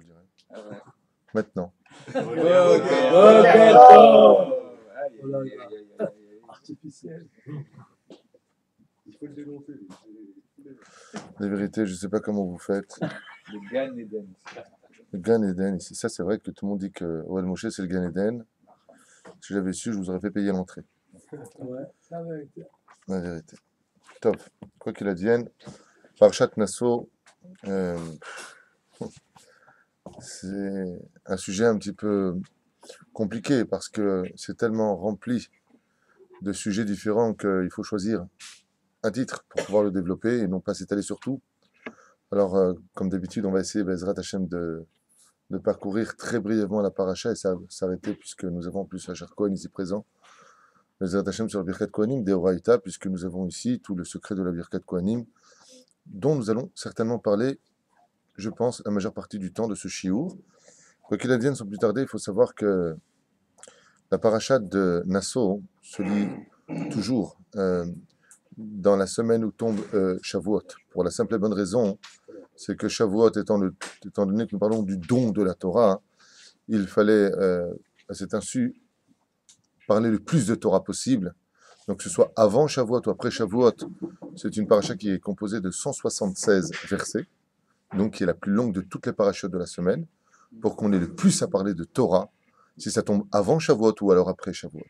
je dirais. Ah ouais. Maintenant. Artificiel. Il faut le dénoncer. La vérité, je ne sais pas comment vous faites. Le Gan Eden. Le Gan Eden, ici, ça c'est vrai que tout le monde dit que Oel Moshe c'est le Gan Eden. Si j'avais su, je vous aurais fait payer l'entrée. Ouais, la vérité. La vérité. Top. Quoi qu'il advienne, Parashat Nasso, c'est un sujet un petit peu compliqué parce que c'est tellement rempli de sujets différents qu'il faut choisir un titre pour pouvoir le développer et non pas s'étaler sur tout. Alors, comme d'habitude, on va essayer, Bezrat Hashem, de parcourir très brièvement la paracha et s'arrêter, puisque nous avons en plus Hachar Cohen ici présent, Bezrat Hashem sur le Birkat Kohanim, Deoraita, puisque nous avons ici tout le secret de la Birkat Kohanim, dont nous allons certainement parler, je pense, la majeure partie du temps de ce shiur. Quoi qu'il advienne, sans plus tarder, il faut savoir que la paracha de Nasso se lit toujours dans la semaine où tombe Shavuot, pour la simple et bonne raison, c'est que Shavuot, étant donné que nous parlons du don de la Torah, il fallait, à cet insu, parler le plus de Torah possible. Donc que ce soit avant Shavuot ou après Shavuot, c'est une paracha qui est composée de 176 versets, donc qui est la plus longue de toutes les parachutes de la semaine, pour qu'on ait le plus à parler de Torah, si ça tombe avant Shavuot ou alors après Shavuot.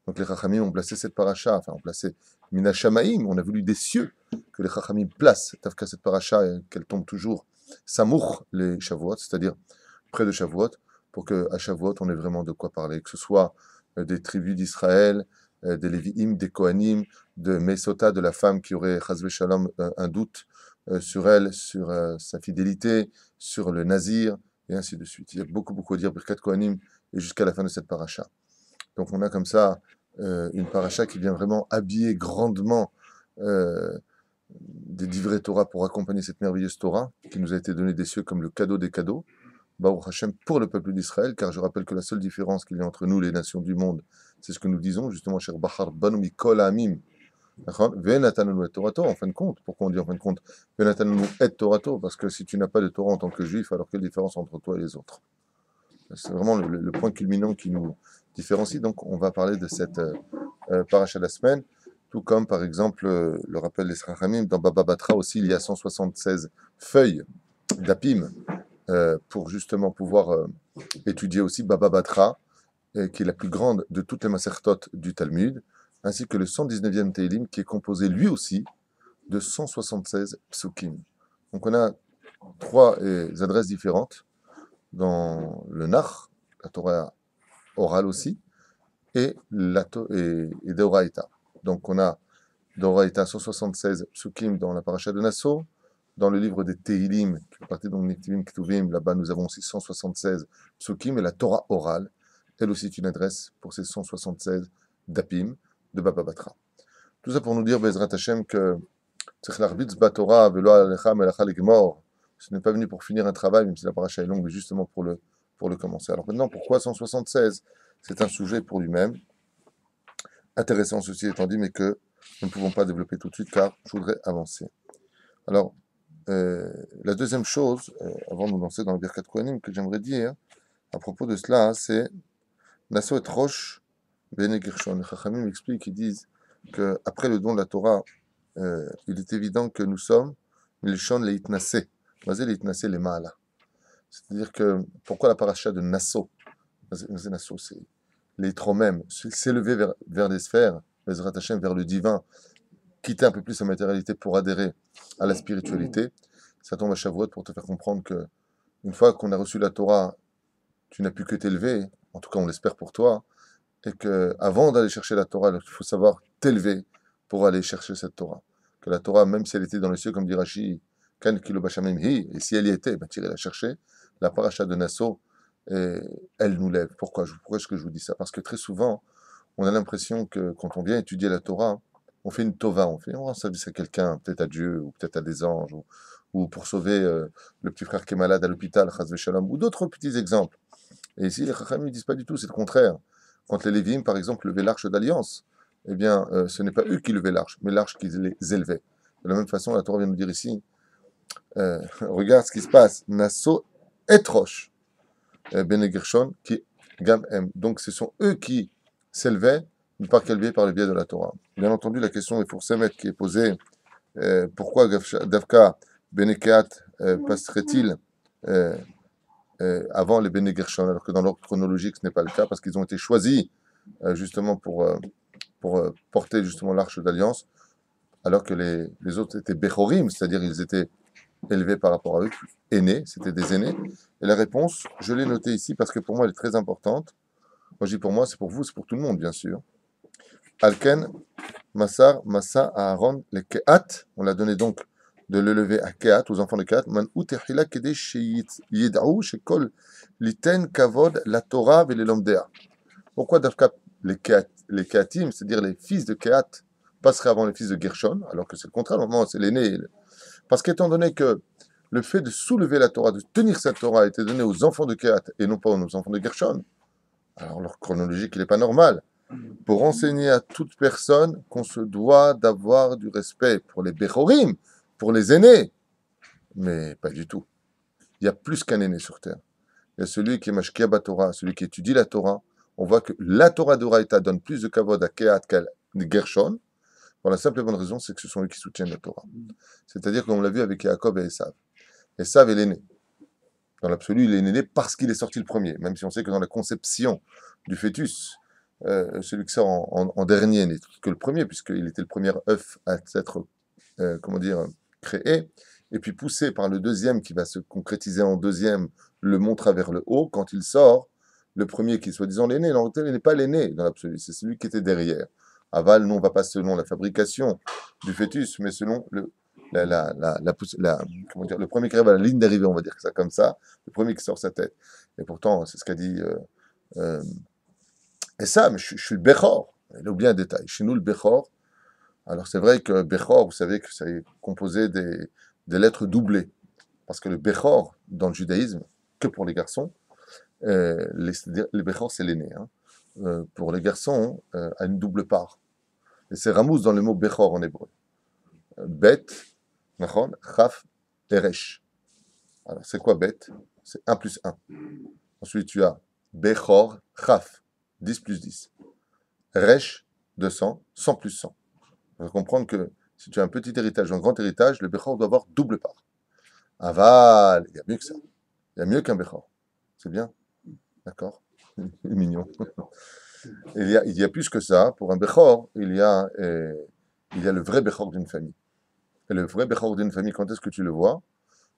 Donc les Chachamim ont placé cette paracha, enfin ont placé Mina Shamaim, on a voulu des cieux que les Chachamim placent cette paracha et qu'elle tombe toujours Samour les Shavuot, c'est-à-dire près de Shavuot, pour qu'à Shavuot on ait vraiment de quoi parler, que ce soit des tribus d'Israël, des Lévi'im, des Kohanim, de Mesota, de la femme qui aurait Chazvé Shalom un doute sur elle, sur sa fidélité, sur le Nazir, et ainsi de suite. Il y a beaucoup à dire Birkat Kohanim et jusqu'à la fin de cette paracha. Donc on a comme ça une paracha qui vient vraiment habiller grandement des divrei Torah pour accompagner cette merveilleuse Torah qui nous a été donnée des cieux comme le cadeau des cadeaux, Baruch Hashem, pour le peuple d'Israël, car je rappelle que la seule différence qu'il y a entre nous, les nations du monde, c'est ce que nous disons, justement, cher Bachar Banu Mikol Amim, Venatananu et Torato, en fin de compte. Pourquoi on dit en fin de compte Venatananu et Torato? Parce que si tu n'as pas de Torah en tant que juif, alors quelle différence entre toi et les autres? C'est vraiment le point culminant qui nous différencie. Donc, on va parler de cette paracha de la semaine, tout comme, par exemple, le rappel des Srachamim, dans Baba Batra aussi, il y a 176 feuilles d'apim pour justement pouvoir étudier aussi Baba Batra, qui est la plus grande de toutes les masertotes du Talmud, ainsi que le 119e Teilim, qui est composé lui aussi de 176 psukim. Donc, on a trois adresses différentes dans le Nach, la Torah orale aussi, et Deoraita. Donc on a Deoraita 176 psukim dans la paracha de Nasso, dans le livre des Tehilim, qui fait partie de Nektivim Ketuvim, là-bas nous avons aussi 176 psukim, et la Torah orale, elle aussi est une adresse pour ces 176 dapim de Baba Batra. Tout ça pour nous dire, Bezrat Hashem, que ce n'est pas venu pour finir un travail, même si la paracha est longue, mais justement pour le commencer. Alors maintenant, pourquoi 176? C'est un sujet pour lui-même, intéressant ceci étant dit, mais que nous ne pouvons pas développer tout de suite, car je voudrais avancer. Alors, la deuxième chose, avant de nous lancer dans le Birkat Kohanim, que j'aimerais dire à propos de cela, c'est Nasso et Rosh Bene Gershon. Les Chachamim expliquent, ils disent qu'après le don de la Torah, il est évident que nous sommes Milshon Leitnase. Leitnase les Maala. C'est-à-dire que, pourquoi la paracha de Nasso? Nasso, c'est l'être même, s'élever vers les sphères, Bezrat Hashem, vers le divin, quitter un peu plus sa matérialité pour adhérer à la spiritualité. Ça tombe à Shavuot pour te faire comprendre que une fois qu'on a reçu la Torah, tu n'as plus que t'élever, en tout cas on l'espère pour toi, et que avant d'aller chercher la Torah, il faut savoir t'élever pour aller chercher cette Torah. Que la Torah, même si elle était dans les cieux, comme dit Rashi, Kan Kilo Bashamim Hi, et si elle y était, ben, tu irais la chercher. La paracha de Nasso, elle nous lève. Pourquoi est-ce que je vous dis ça? Parce que très souvent, on a l'impression que quand on vient étudier la Torah, on fait une tova, on rend service à quelqu'un, peut-être à Dieu, ou peut-être à des anges, ou pour sauver le petit frère qui est malade à l'hôpital, Chaz Shalom, ou d'autres petits exemples. Et ici, les Chachamim ne disent pas du tout, c'est le contraire. Quand les Lévim, par exemple, levaient l'arche d'alliance, eh bien, ce n'est pas eux qui levaient l'arche, mais l'arche qui les élevait. De la même façon, la Torah vient nous dire ici, regarde ce qui se passe. Nasso et Rosh, Bene Gershon, qui Gam M. Donc ce sont eux qui s'élevaient, mais pas qu'élevés par le biais de la Torah. Bien entendu, la question des Foursemet qui est posée, pourquoi Davka Bene Kehat passerait-il avant les Bene Gershon, alors que dans l'ordre chronologique ce n'est pas le cas, parce qu'ils ont été choisis justement pour porter justement l'arche d'alliance, alors que les autres étaient Bechorim, c'est-à-dire ils étaient élevés par rapport à eux, aînés, c'était des aînés. Et la réponse, je l'ai notée ici parce que pour moi elle est très importante. Moi je dis pour moi, c'est pour vous, c'est pour tout le monde bien sûr. Alken, Massar, Massa, Aaron, les Kehat, on l'a donné donc de le lever à Kehat, aux enfants de Kehat, Man Utechila Kede Yid'aou, Shekol, Liten, Kavod, la Torah, et les Lomdea. Pourquoi Dafka les Kehatim, c'est-à-dire les fils de Kehat, passeraient avant les fils de Gershon, alors que c'est le contraire, normalement c'est l'aîné. Parce qu'étant donné que le fait de soulever la Torah, de tenir cette Torah, a été donné aux enfants de Kehat et non pas aux enfants de Gershon, alors leur chronologique, il n'est pas normal. Pour enseigner à toute personne qu'on se doit d'avoir du respect pour les Bechorim, pour les aînés. Mais pas du tout. Il y a plus qu'un aîné sur terre. Il y a celui qui est Mashkia Torah, celui qui étudie la Torah. On voit que la Torah d'Oraïta donne plus de kavod à Kehat qu'à Gershon. Pour la simple et bonne raison, c'est que ce sont eux qui soutiennent la Torah. C'est-à-dire qu'on l'a vu avec Yaakov et Esav. Esav est l'aîné. Dans l'absolu, il est né parce qu'il est sorti le premier, même si on sait que dans la conception du fœtus, celui qui sort en dernier n'est que le premier, puisqu'il était le premier œuf à s'être, créé, et puis poussé par le deuxième qui va se concrétiser en deuxième, le montre vers le haut. Quand il sort, le premier qui est soi-disant l'aîné, en réalité, il n'est pas l'aîné dans l'absolu, c'est celui qui était derrière. Aval, non, va pas selon la fabrication du fœtus, mais selon le premier qui arrive à la ligne d'arrivée, on va dire ça comme ça, le premier qui sort sa tête. Et pourtant, c'est ce qu'a dit et ça, mais je suis le Bechor. Il a oublié un détail. Chez nous, le Bechor, alors c'est vrai que Bechor, vous savez que ça est composé des lettres doublées. Parce que le Bechor, dans le judaïsme, que pour les garçons, le Bechor, c'est l'aîné. Hein. Pour les garçons, a une double part. Et c'est Ramous dans le mot Bechor en hébreu. Bet, Nachon, Chaf, Eresh. Alors, c'est quoi Bet? C'est 1 plus 1. Ensuite, tu as Bechor, Chaf, 10 plus 10. Resh, 200, 100 plus 100. On va comprendre que si tu as un petit héritage ou un grand héritage, le Bechor doit avoir double part. Aval, il y a mieux que ça. Il y a mieux qu'un Bechor. C'est bien? D'accord? Il est mignon. Il y a plus que ça. Pour un Bechor, il y a le vrai Bechor d'une famille. Et le vrai Bechor d'une famille, quand est-ce que tu le vois?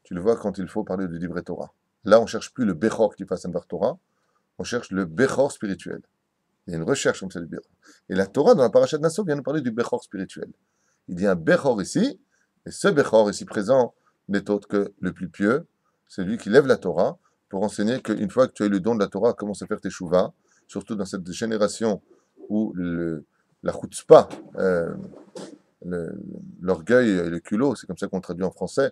Tu le vois quand il faut parler du livret Torah. Là, on ne cherche plus le Bechor qui fasse un Bar Torah, on cherche le Bechor spirituel. Il y a une recherche comme ça du Bechor. Et la Torah, dans la Parashat Nassau, vient nous parler du Bechor spirituel. Il y a un Bechor ici, et ce Bechor ici présent n'est autre que le plus pieux, c'est lui qui lève la Torah pour enseigner qu'une fois que tu as eu le don de la Torah, commence à faire tes chouvas, surtout dans cette génération où la chutzpah, l'orgueil et le culot, c'est comme ça qu'on traduit en français,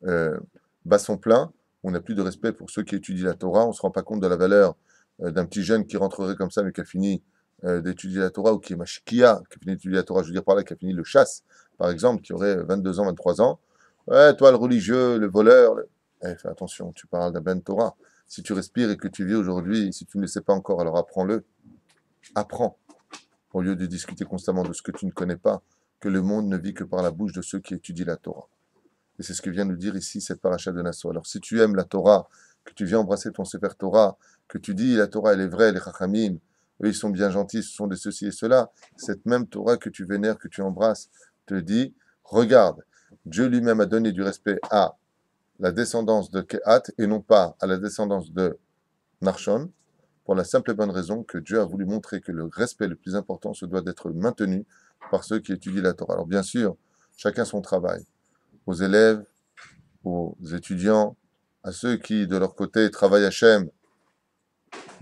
bat son plein, on n'a plus de respect pour ceux qui étudient la Torah, on ne se rend pas compte de la valeur d'un petit jeune qui rentrerait comme ça, mais qui a fini d'étudier la Torah, ou qui est mashkia, qui a fini d'étudier la Torah, je veux dire par là, qui a fini le chasse, par exemple, qui aurait 22 ans, 23 ans. Ouais, toi, le religieux, le voleur, fais attention, tu parles d'un ben Torah. Si tu respires et que tu vis aujourd'hui, si tu ne le sais pas encore, alors apprends-le. Apprends, au lieu de discuter constamment de ce que tu ne connais pas, que le monde ne vit que par la bouche de ceux qui étudient la Torah. Et c'est ce que vient nous dire ici cette paracha de Nassau. Alors si tu aimes la Torah, que tu viens embrasser ton Sefer Torah, que tu dis la Torah elle est vraie, les Chachamim, eux ils sont bien gentils, ce sont des ceci et cela, cette même Torah que tu vénères, que tu embrasses, te dit, regarde, Dieu lui-même a donné du respect à la descendance de Kehat et non pas à la descendance de Narshon, pour la simple et bonne raison que Dieu a voulu montrer que le respect le plus important se doit d'être maintenu par ceux qui étudient la Torah. Alors bien sûr, chacun son travail. Aux élèves, aux étudiants, à ceux qui, de leur côté, travaillent Hachem,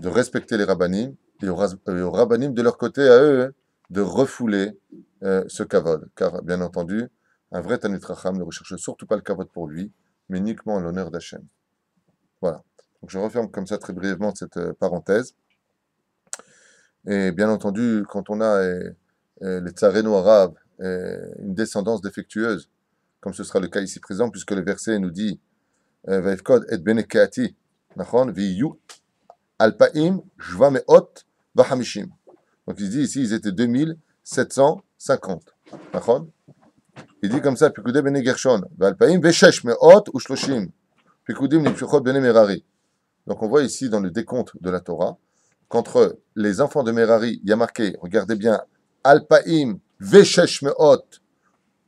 de respecter les rabbanim, et aux rabbanim, de leur côté, à eux, de refouler ce kavod. Car, bien entendu, un vrai Talmid Chacham ne recherche surtout pas le kavod pour lui, mais uniquement l'honneur d'Hachem. Voilà. Donc, je referme comme ça très brièvement cette parenthèse. Et bien entendu, quand on a les tsareno arabes, une descendance défectueuse, comme ce sera le cas ici présent, puisque le verset nous dit Vaifkod et Bene Keati, Nachon, viyu alpaim shvameot vachamishim. Donc il dit ici, ils étaient 2750. Nachon. Il dit comme ça, Pikudim bene Gershon, Valpaim veshesh meot ushloshim, Pikudim nipshuchot bene Merari. Donc on voit ici dans le décompte de la Torah qu'entre les enfants de Merari, il y a marqué, regardez bien, Alpaim veshesh meot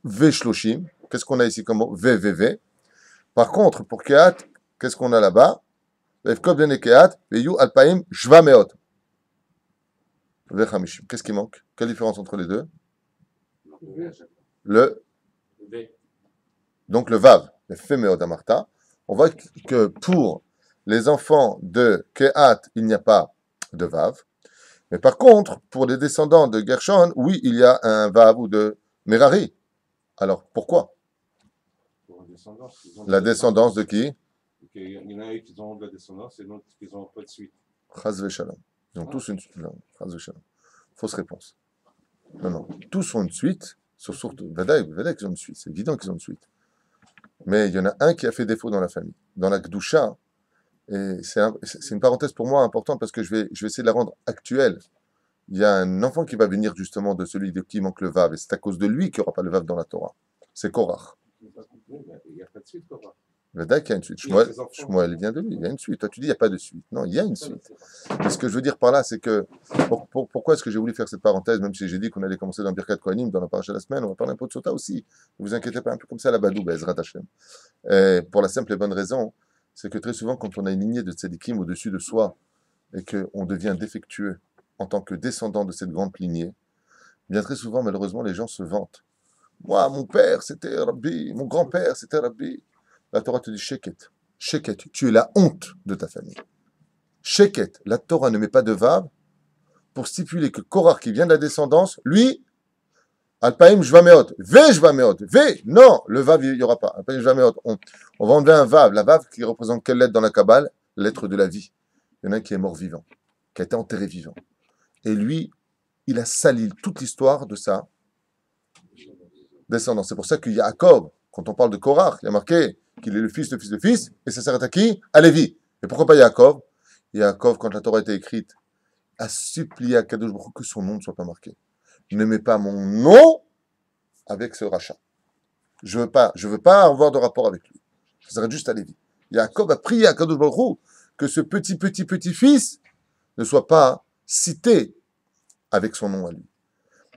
veshloshim. Qu'est-ce qu'on a ici comme mot? VVV. Par contre, pour Kehat, qu'est-ce qu'on a là-bas? Vevkot bene Kehat, veyu Alpaim shva meot vechamishim. Qu'est-ce qui manque? Quelle différence entre les deux? Le Donc le Vav, le Femeod Amarta, on voit que pour les enfants de Kehat, il n'y a pas de Vav. Mais par contre, pour les descendants de Gershon, oui, il y a un Vav ou de Merari. Alors pourquoi? La descendance de qui? Il y en a qui ont de la descendance et d'autres qui n'ont pas de suite. Chaz v'shalom. Ils ont tous une suite. Chaz v'shalom. Fausse réponse. Non. Tous ont une suite. Surtout, Vadaï qu'ils ont une suite. C'est évident qu'ils ont une suite. Mais il y en a un qui a fait défaut dans la famille. Dans la Gdusha, et c'est une parenthèse pour moi importante parce que je vais essayer de la rendre actuelle. Il y a un enfant qui va venir justement de celui de qui manque le Vav, et c'est à cause de lui qu'il n'y aura pas le Vav dans la Torah. C'est Korach. Il n'y a pas de suite, Korach. Vadaï qu'il y a une suite. Shmuel, il vient de lui. Il y a une suite. Toi, tu dis il n'y a pas de suite. Non, il y a une suite. Et ce que je veux dire par là, c'est que pourquoi est-ce que j'ai voulu faire cette parenthèse, même si j'ai dit qu'on allait commencer dans Birkat Kohanim, dans la paracha de la semaine, on va parler un peu de Sota aussi. Ne vous inquiétez pas, un peu comme ça, la Badou, Bezrat Hashem. Pour la simple et bonne raison, c'est que très souvent, quand on a une lignée de tzadikim au-dessus de soi et qu'on devient défectueux en tant que descendant de cette grande lignée, bien très souvent, malheureusement, les gens se vantent. Moi, mon père, c'était Rabbi, mon grand-père, c'était Rabbi. La Torah te dit Sheket. Sheket, tu es la honte de ta famille. Sheket, la Torah ne met pas de vav pour stipuler que Korach, qui vient de la descendance, lui, Alpaim Jvameot, Jvameot, non, le vav, il n'y aura pas. Alpaim Jvameot, on va enlever un vav. La vav qui représente quelle lettre dans la Kabbale? Lettre de la vie. Il y en a un qui est mort vivant, qui a été enterré vivant. Et lui, il a sali toute l'histoire de sa descendance. C'est pour ça que Yaakov, quand on parle de Korach, il y a marqué qu'il est le fils, et ça s'arrête à qui? À Lévi. Et pourquoi pas Yaakov? Yaakov, quand la Torah a été écrite, a supplié à Kadosh Baruch Hu que son nom ne soit pas marqué. Ne mets pas mon nom avec ce rachat. Je veux pas avoir de rapport avec lui. Ça s'arrête juste à Lévi. Yaakov a prié à Kadosh Baruch Hu que ce petit-fils ne soit pas cité avec son nom à lui.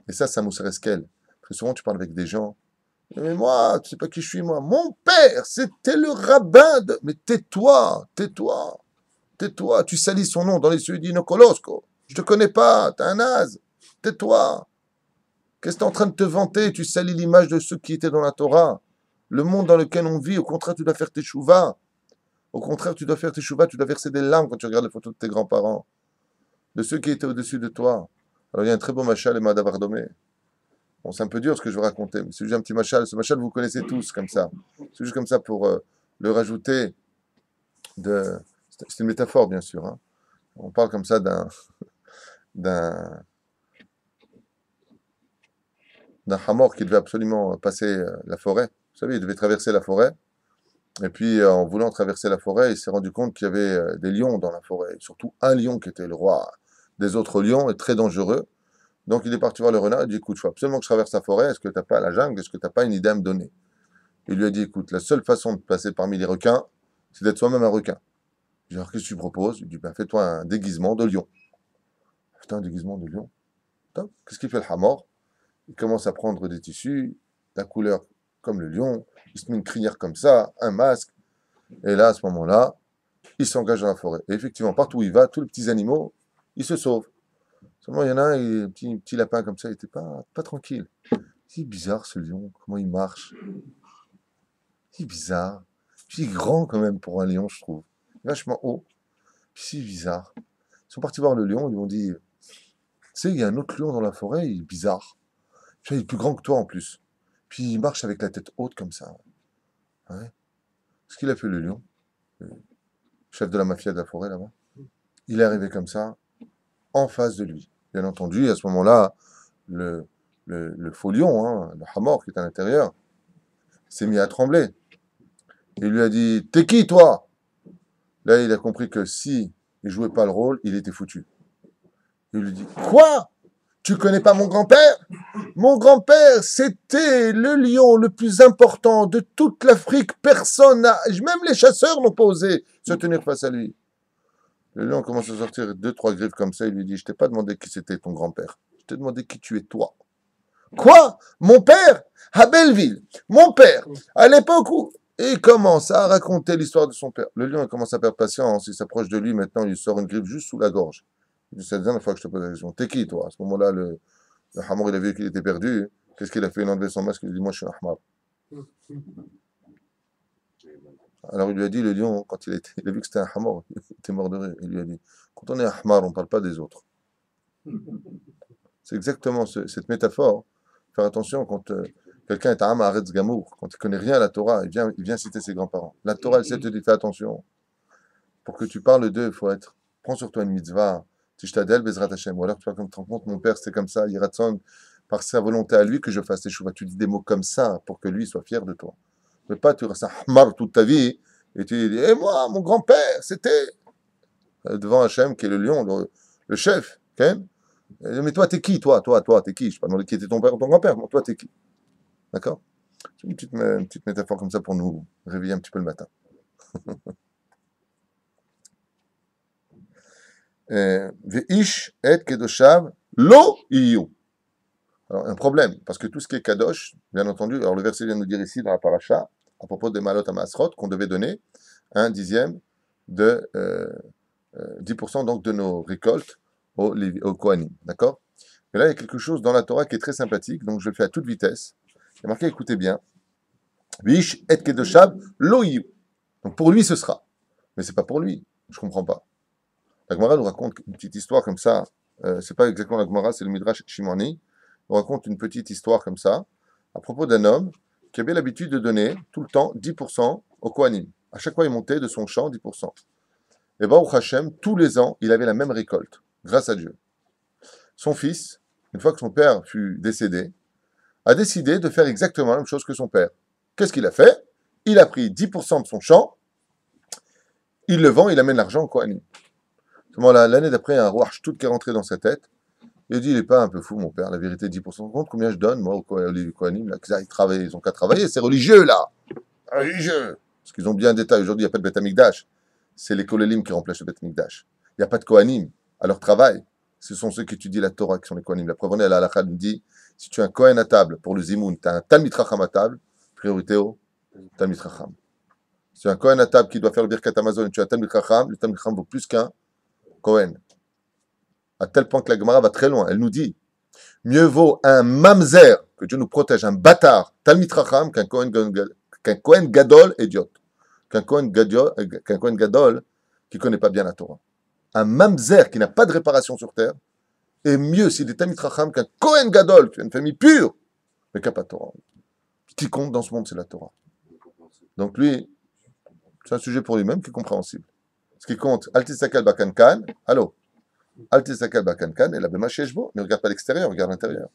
Et ça Moussa Eskel. Très souvent, tu parles avec des gens. Mais moi, tu sais pas qui je suis, moi. Mon père, c'était le rabbin de... Mais tais-toi. Tu salis son nom dans les cieux d'Inokolosko. Je te connais pas, t'es un naze. Tais-toi. Qu'est-ce que tu es en train de te vanter? Tu salis l'image de ceux qui étaient dans la Torah. Le monde dans lequel on vit, au contraire, tu dois faire tes chouvas. Au contraire, tu dois faire tes chouvas, tu dois verser des larmes quand tu regardes les photos de tes grands-parents. De ceux qui étaient au-dessus de toi. Alors, il y a un très beau machal, et Madavardomé. Bon, c'est un peu dur ce que je vais raconter, mais c'est juste un petit machal. Ce machal, vous connaissez tous comme ça. C'est juste comme ça pour le rajouter. C'est une métaphore, bien sûr. Hein. On parle comme ça d'un hamor qui devait absolument passer la forêt. Vous savez, il devait traverser la forêt. Et puis, en voulant traverser la forêt, il s'est rendu compte qu'il y avait des lions dans la forêt. Surtout un lion qui était le roi des autres lions et très dangereux. Donc, il est parti voir le renard. Il dit, écoute, il faut absolument que je traverse la forêt. Est-ce que tu n'as pas la jungle? Est-ce que tu n'as pas une idée à me donner? Il lui a dit, écoute, la seule façon de passer parmi les requins, c'est d'être soi-même un requin. Il dit, alors, qu'est-ce que tu proposes? Il dit, ben, fais-toi un déguisement de lion. Putain, un déguisement de lion. Putain, qu'est-ce qu'il fait le hamor? Il commence à prendre des tissus, la couleur comme le lion. Il se met une crinière comme ça, un masque. Et là, à ce moment-là, il s'engage dans la forêt. Et effectivement, partout où il va, tous les petits animaux, ils se sauvent. Seulement, il y en a un, un petit lapin comme ça, il n'était pas tranquille. C'est bizarre ce lion, comment il marche. C'est bizarre. Puis il est grand quand même pour un lion, je trouve. Vachement haut. Puis c'est bizarre. Ils sont partis voir le lion, ils lui ont dit, tu sais, il y a un autre lion dans la forêt, il est bizarre. Puis, il est plus grand que toi en plus. Puis il marche avec la tête haute comme ça. Ouais. Ce qu'il a fait le lion, le chef de la mafia de la forêt là-bas, il est arrivé comme ça, en face de lui. Bien entendu, à ce moment-là, le faux lion, hein, le hamor qui est à l'intérieur, s'est mis à trembler. Il lui a dit, t'es qui toi? Là, il a compris que si il jouait pas le rôle, il était foutu. Il lui dit, quoi? Tu connais pas mon grand-père? Mon grand-père, c'était le lion le plus important de toute l'Afrique. Personne n'a, même les chasseurs n'ont pas osé se tenir face à lui. Le lion commence à sortir 2, 3 griffes comme ça. Il lui dit, je t'ai pas demandé qui c'était ton grand-père. Je t'ai demandé qui tu es toi. Quoi? Mon père? À Belleville. Mon père. À l'époque où... Et il commence à raconter l'histoire de son père. Le lion il commence à perdre patience. Il s'approche de lui. Maintenant, il sort une griffe juste sous la gorge. Il dit, c'est la dernière fois que je te pose la question. T'es qui, toi? À ce moment-là, le hamor, il a vu qu'il était perdu. Qu'est-ce qu'il a fait? Il a enlevé son masque. Il a dit, moi, je suis un hamar. Alors, il lui a dit, le lion, quand il a vu que c'était un hamor, il était mort de rire. Il lui a dit, quand on est un hamar, on ne parle pas des autres. C'est exactement cette métaphore. Faire attention quand quelqu'un est à Haaretz Gamour, quand il ne connaît rien à la Torah, il vient citer ses grands-parents. La Torah, elle te dit, fais attention. Pour que tu parles d'eux, il faut être, prends sur toi une mitzvah, tishtadel bezrat Hashem. Ou alors tu vas comme te rends compte, mon père, c'était comme ça, Yiratson, par sa volonté à lui que je fasse teshuva. Tu dis des mots comme ça pour que lui soit fier de toi. Mais pas tu restes un hamar toute ta vie et tu dis, et moi, mon grand-père, c'était devant Hashem, qui est le lion, le chef, okay? Mais toi, t'es qui, toi, t'es qui? Je ne sais pas demander qui était ton père ou ton grand-père, mais toi, t'es qui? D'accord? C'est une petite métaphore comme ça pour nous réveiller un petit peu le matin. Ve'ish et kedoshav lo iyu. Alors, un problème, parce que tout ce qui est kadosh, bien entendu, alors le verset vient de nous dire ici dans la paracha, à propos des malot à Masrot, qu'on devait donner un dixième de 10% donc de nos récoltes au Kohanim. D'accord? Mais là, il y a quelque chose dans la Torah qui est très sympathique, donc je le fais à toute vitesse. Il y a marqué, écoutez bien, Vish et Kedoshab loïu. Donc pour lui, ce sera. Mais c'est pas pour lui. Je ne comprends pas. La Gemara nous raconte une petite histoire comme ça. C'est pas exactement la Gemara, c'est le Midrash Shimoni. Il nous raconte une petite histoire comme ça, à propos d'un homme qui avait l'habitude de donner tout le temps 10% au Kohanim. À chaque fois, il montait de son champ 10%. Et Baruch Hashem, tous les ans, il avait la même récolte, grâce à Dieu. Son fils, une fois que son père fut décédé, a décidé de faire exactement la même chose que son père. Qu'est-ce qu'il a fait? Il a pris 10% de son champ, il le vend, il amène l'argent au Kohanim. L'année d'après, il y a un roi tout qui est rentré dans sa tête. Il a dit, il n'est pas un peu fou, mon père, la vérité, 10%. Compte combien je donne, moi, au Kohanim, là, ils ont qu'à travailler, c'est religieux, là. Religieux. Parce qu'ils ont bien un détail. Aujourd'hui, il n'y a pas de Beth Amikdash. C'est les Kolélim qui remplacent le Beth Amikdash. Il n'y a pas de Kohanim à leur travail. Ce sont ceux qui étudient la Torah qui sont les Kohanim. La preuve, on est à la halakha, nous dit, si tu es un Kohen à table pour le Zimoun, tu as un Talmid Chacham à table, priorité au Talmid Chacham. Si tu as un Kohen à table qui doit faire le Birkat Amazon et tu as un Talmid Chacham, le Talmid Chacham vaut plus qu'un Kohen. À tel point que la Gemara va très loin. Elle nous dit, mieux vaut un mamzer, que Dieu nous protège, un bâtard, Talmid Chacham, qu'un Kohen Gadol idiote. Qu'un Kohen Gadol qui ne connaît pas bien la Torah. Un mamzer qui n'a pas de réparation sur terre est mieux s'il est Talmid Chacham qu'un Kohen Gadol, qui a une famille pure, mais qui n'a pas de Torah. Ce qui compte dans ce monde, c'est la Torah. Donc lui, c'est un sujet pour lui-même qui est compréhensible. Ce qui compte, Altisakal Bakankan, allô, Altisakal Bakankan, et la Bema Sheshbo, ne regarde pas l'extérieur, regarde l'intérieur.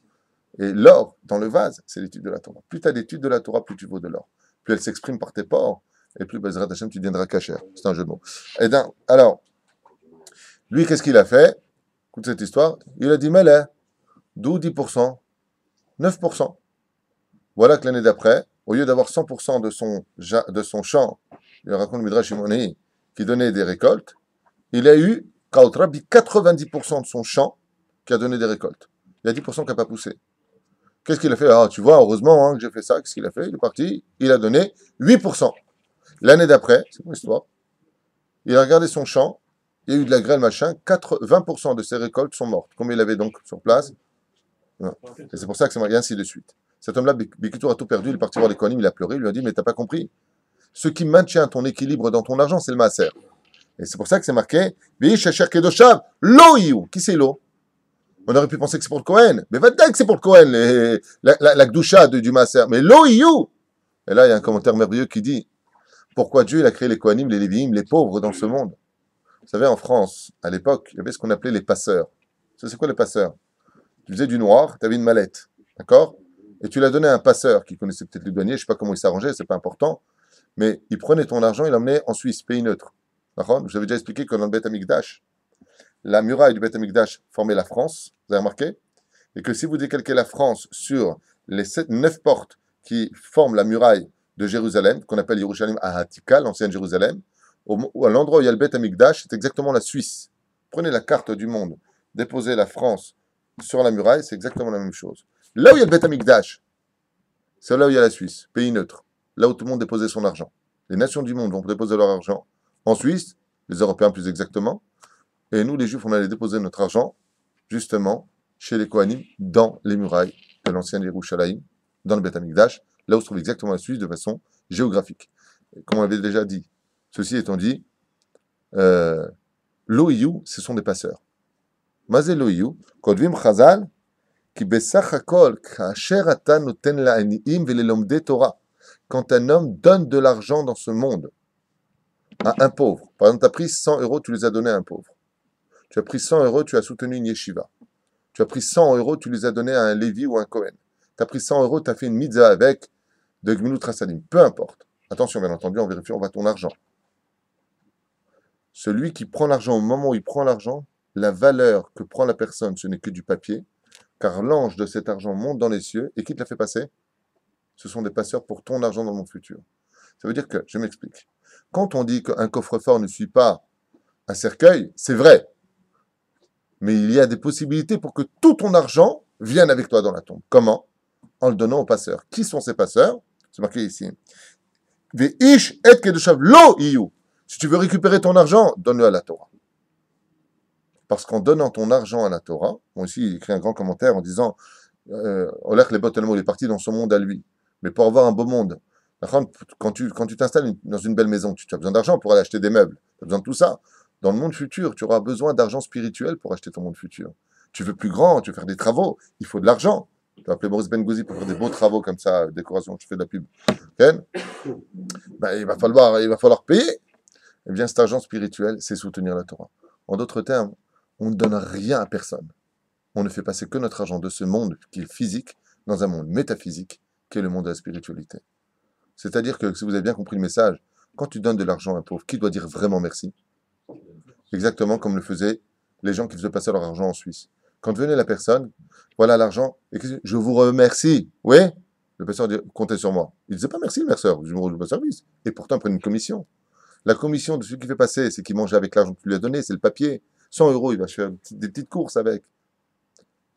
Et l'or, dans le vase, c'est l'étude de la Torah. Plus tu as d'études de la Torah, plus tu vaux de l'or. Plus elle s'exprime par tes pores, et plus Bezrat Hashem, tu deviendras cachère. C'est un jeu de mots. Et alors, lui, qu'est-ce qu'il a fait? Écoute cette histoire. Il a dit, Meleh, d'où 10%, 9%. Voilà que l'année d'après, au lieu d'avoir 100% de son champ, il raconte le Midrash Shimoni, qui donnait des récoltes, il a eu, Kautrabi, 90% de son champ qui a donné des récoltes. Il y a 10% qui n'a pas poussé. Qu'est-ce qu'il a fait? Ah, tu vois, heureusement que j'ai fait ça. Qu'est-ce qu'il a fait? Il est parti, il a donné 8%. L'année d'après, c'est mon histoire, il a regardé son champ, il y a eu de la grêle, machin, 20% de ses récoltes sont mortes. Combien il avait donc sur place? Et c'est pour ça que c'est marqué ainsi de suite. Cet homme-là, Bikitou a tout perdu, il est parti voir les Kohanim, il a pleuré, il lui a dit, mais t'as pas compris. Ce qui maintient ton équilibre dans ton argent, c'est le maaser. Et c'est pour ça que c'est marqué, Ve'ish Kedoshav, lo iyu. Qui c'est l'eau? On aurait pu penser que c'est pour le Kohen. Mais va te dire que c'est pour le Kohen, la Gdusha du maaser. Mais lo iyu. Et là, il y a un commentaire merveilleux qui dit, pourquoi Dieu il a créé les Kohanim, les Lévi'im, les pauvres dans ce monde? Vous savez, en France, à l'époque, il y avait ce qu'on appelait les passeurs. Ça, c'est quoi les passeurs? Tu faisais du noir, tu avais une mallette. D'accord? Et tu l'as donné à un passeur qui connaissait peut-être les douaniers, je ne sais pas comment il s'arrangeait, c'est pas important. Mais il prenait ton argent, il l'emmenait en Suisse, pays neutre. D'accord? Je vous avais déjà expliqué que dans le Beth Amikdash, la muraille du Beth Amikdash formait la France, vous avez remarqué? Et que si vous décalquez la France sur les 9 portes qui forment la muraille de Jérusalem, qu'on appelle Yerushalayim Ahatika, l'ancienne Jérusalem, à l'endroit où il y a le Beth Amikdash, c'est exactement la Suisse. Prenez la carte du monde, déposez la France sur la muraille, c'est exactement la même chose. Là où il y a le Beth Amikdash, c'est là où il y a la Suisse, pays neutre, là où tout le monde déposait son argent. Les nations du monde vont déposer leur argent en Suisse, les Européens plus exactement, et nous, les Juifs, on allait déposer notre argent, justement, chez les Kohanim, dans les murailles de l'ancienne Yerushalayim, dans le Beth Amikdash, là où se trouve exactement la Suisse de façon géographique. Et comme on l'avait déjà dit, ceci étant dit, l'Oiyu, ce sont des passeurs. Mazé l'Oiyu, Kodvim Chazal, qui besach hakol, kasher ata noten la'aniim velelomde Torah. Quand un homme donne de l'argent dans ce monde à un pauvre, par exemple, tu as pris 100 euros, tu les as donnés à un pauvre. Tu as pris 100 euros, tu as soutenu une yeshiva. Tu as pris 100 euros, tu les as donnés à un Lévi ou un Cohen. Tu as pris 100 euros, tu as fait une mitzvah avec de Gmilut Rasadim. Peu importe. Attention, bien entendu, on vérifie, on va ton argent. Celui qui prend l'argent, au moment où il prend l'argent, la valeur que prend la personne, ce n'est que du papier, car l'ange de cet argent monte dans les cieux, et qui te l'a fait passer? Ce sont des passeurs pour ton argent dans le monde futur. Ça veut dire que, je m'explique, quand on dit qu'un coffre-fort ne suit pas un cercueil, c'est vrai. Mais il y a des possibilités pour que tout ton argent vienne avec toi dans la tombe. Comment? En le donnant aux passeurs. Qui sont ces passeurs? C'est marqué ici. Ve'ish et kedushav lo iyu. Si tu veux récupérer ton argent, donne-le à la Torah. Parce qu'en donnant ton argent à la Torah, moi aussi, il écrit un grand commentaire en disant Olech le Botelmo, il est parti dans son monde à lui. Mais pour avoir un beau monde, quand tu t'installes dans une belle maison, tu as besoin d'argent pour aller acheter des meubles. Tu as besoin de tout ça. Dans le monde futur, tu auras besoin d'argent spirituel pour acheter ton monde futur. Tu veux plus grand, tu veux faire des travaux, il faut de l'argent. Tu vas appeler Boris Bengouzi pour faire des beaux travaux comme ça, décoration, tu fais de la pub. Ben, il va falloir payer. Eh bien, cet argent spirituel, c'est soutenir la Torah. En d'autres termes, on ne donne rien à personne. On ne fait passer que notre argent de ce monde qui est physique dans un monde métaphysique qui est le monde de la spiritualité. C'est-à-dire que, si vous avez bien compris le message, quand tu donnes de l'argent à un pauvre, qui doit dire vraiment merci? Exactement comme le faisaient les gens qui faisaient passer leur argent en Suisse. Quand venait la personne, voilà l'argent, et je vous remercie. Oui? Le pasteur dit, comptez sur moi. Il ne disait pas merci, le pasteur, je ne vous rends pas service. Et pourtant, il prenait une commission. La commission de celui qui fait passer, c'est qu'il mange avec l'argent que tu lui as donné, c'est le papier. 100 euros, il va faire des petites courses avec.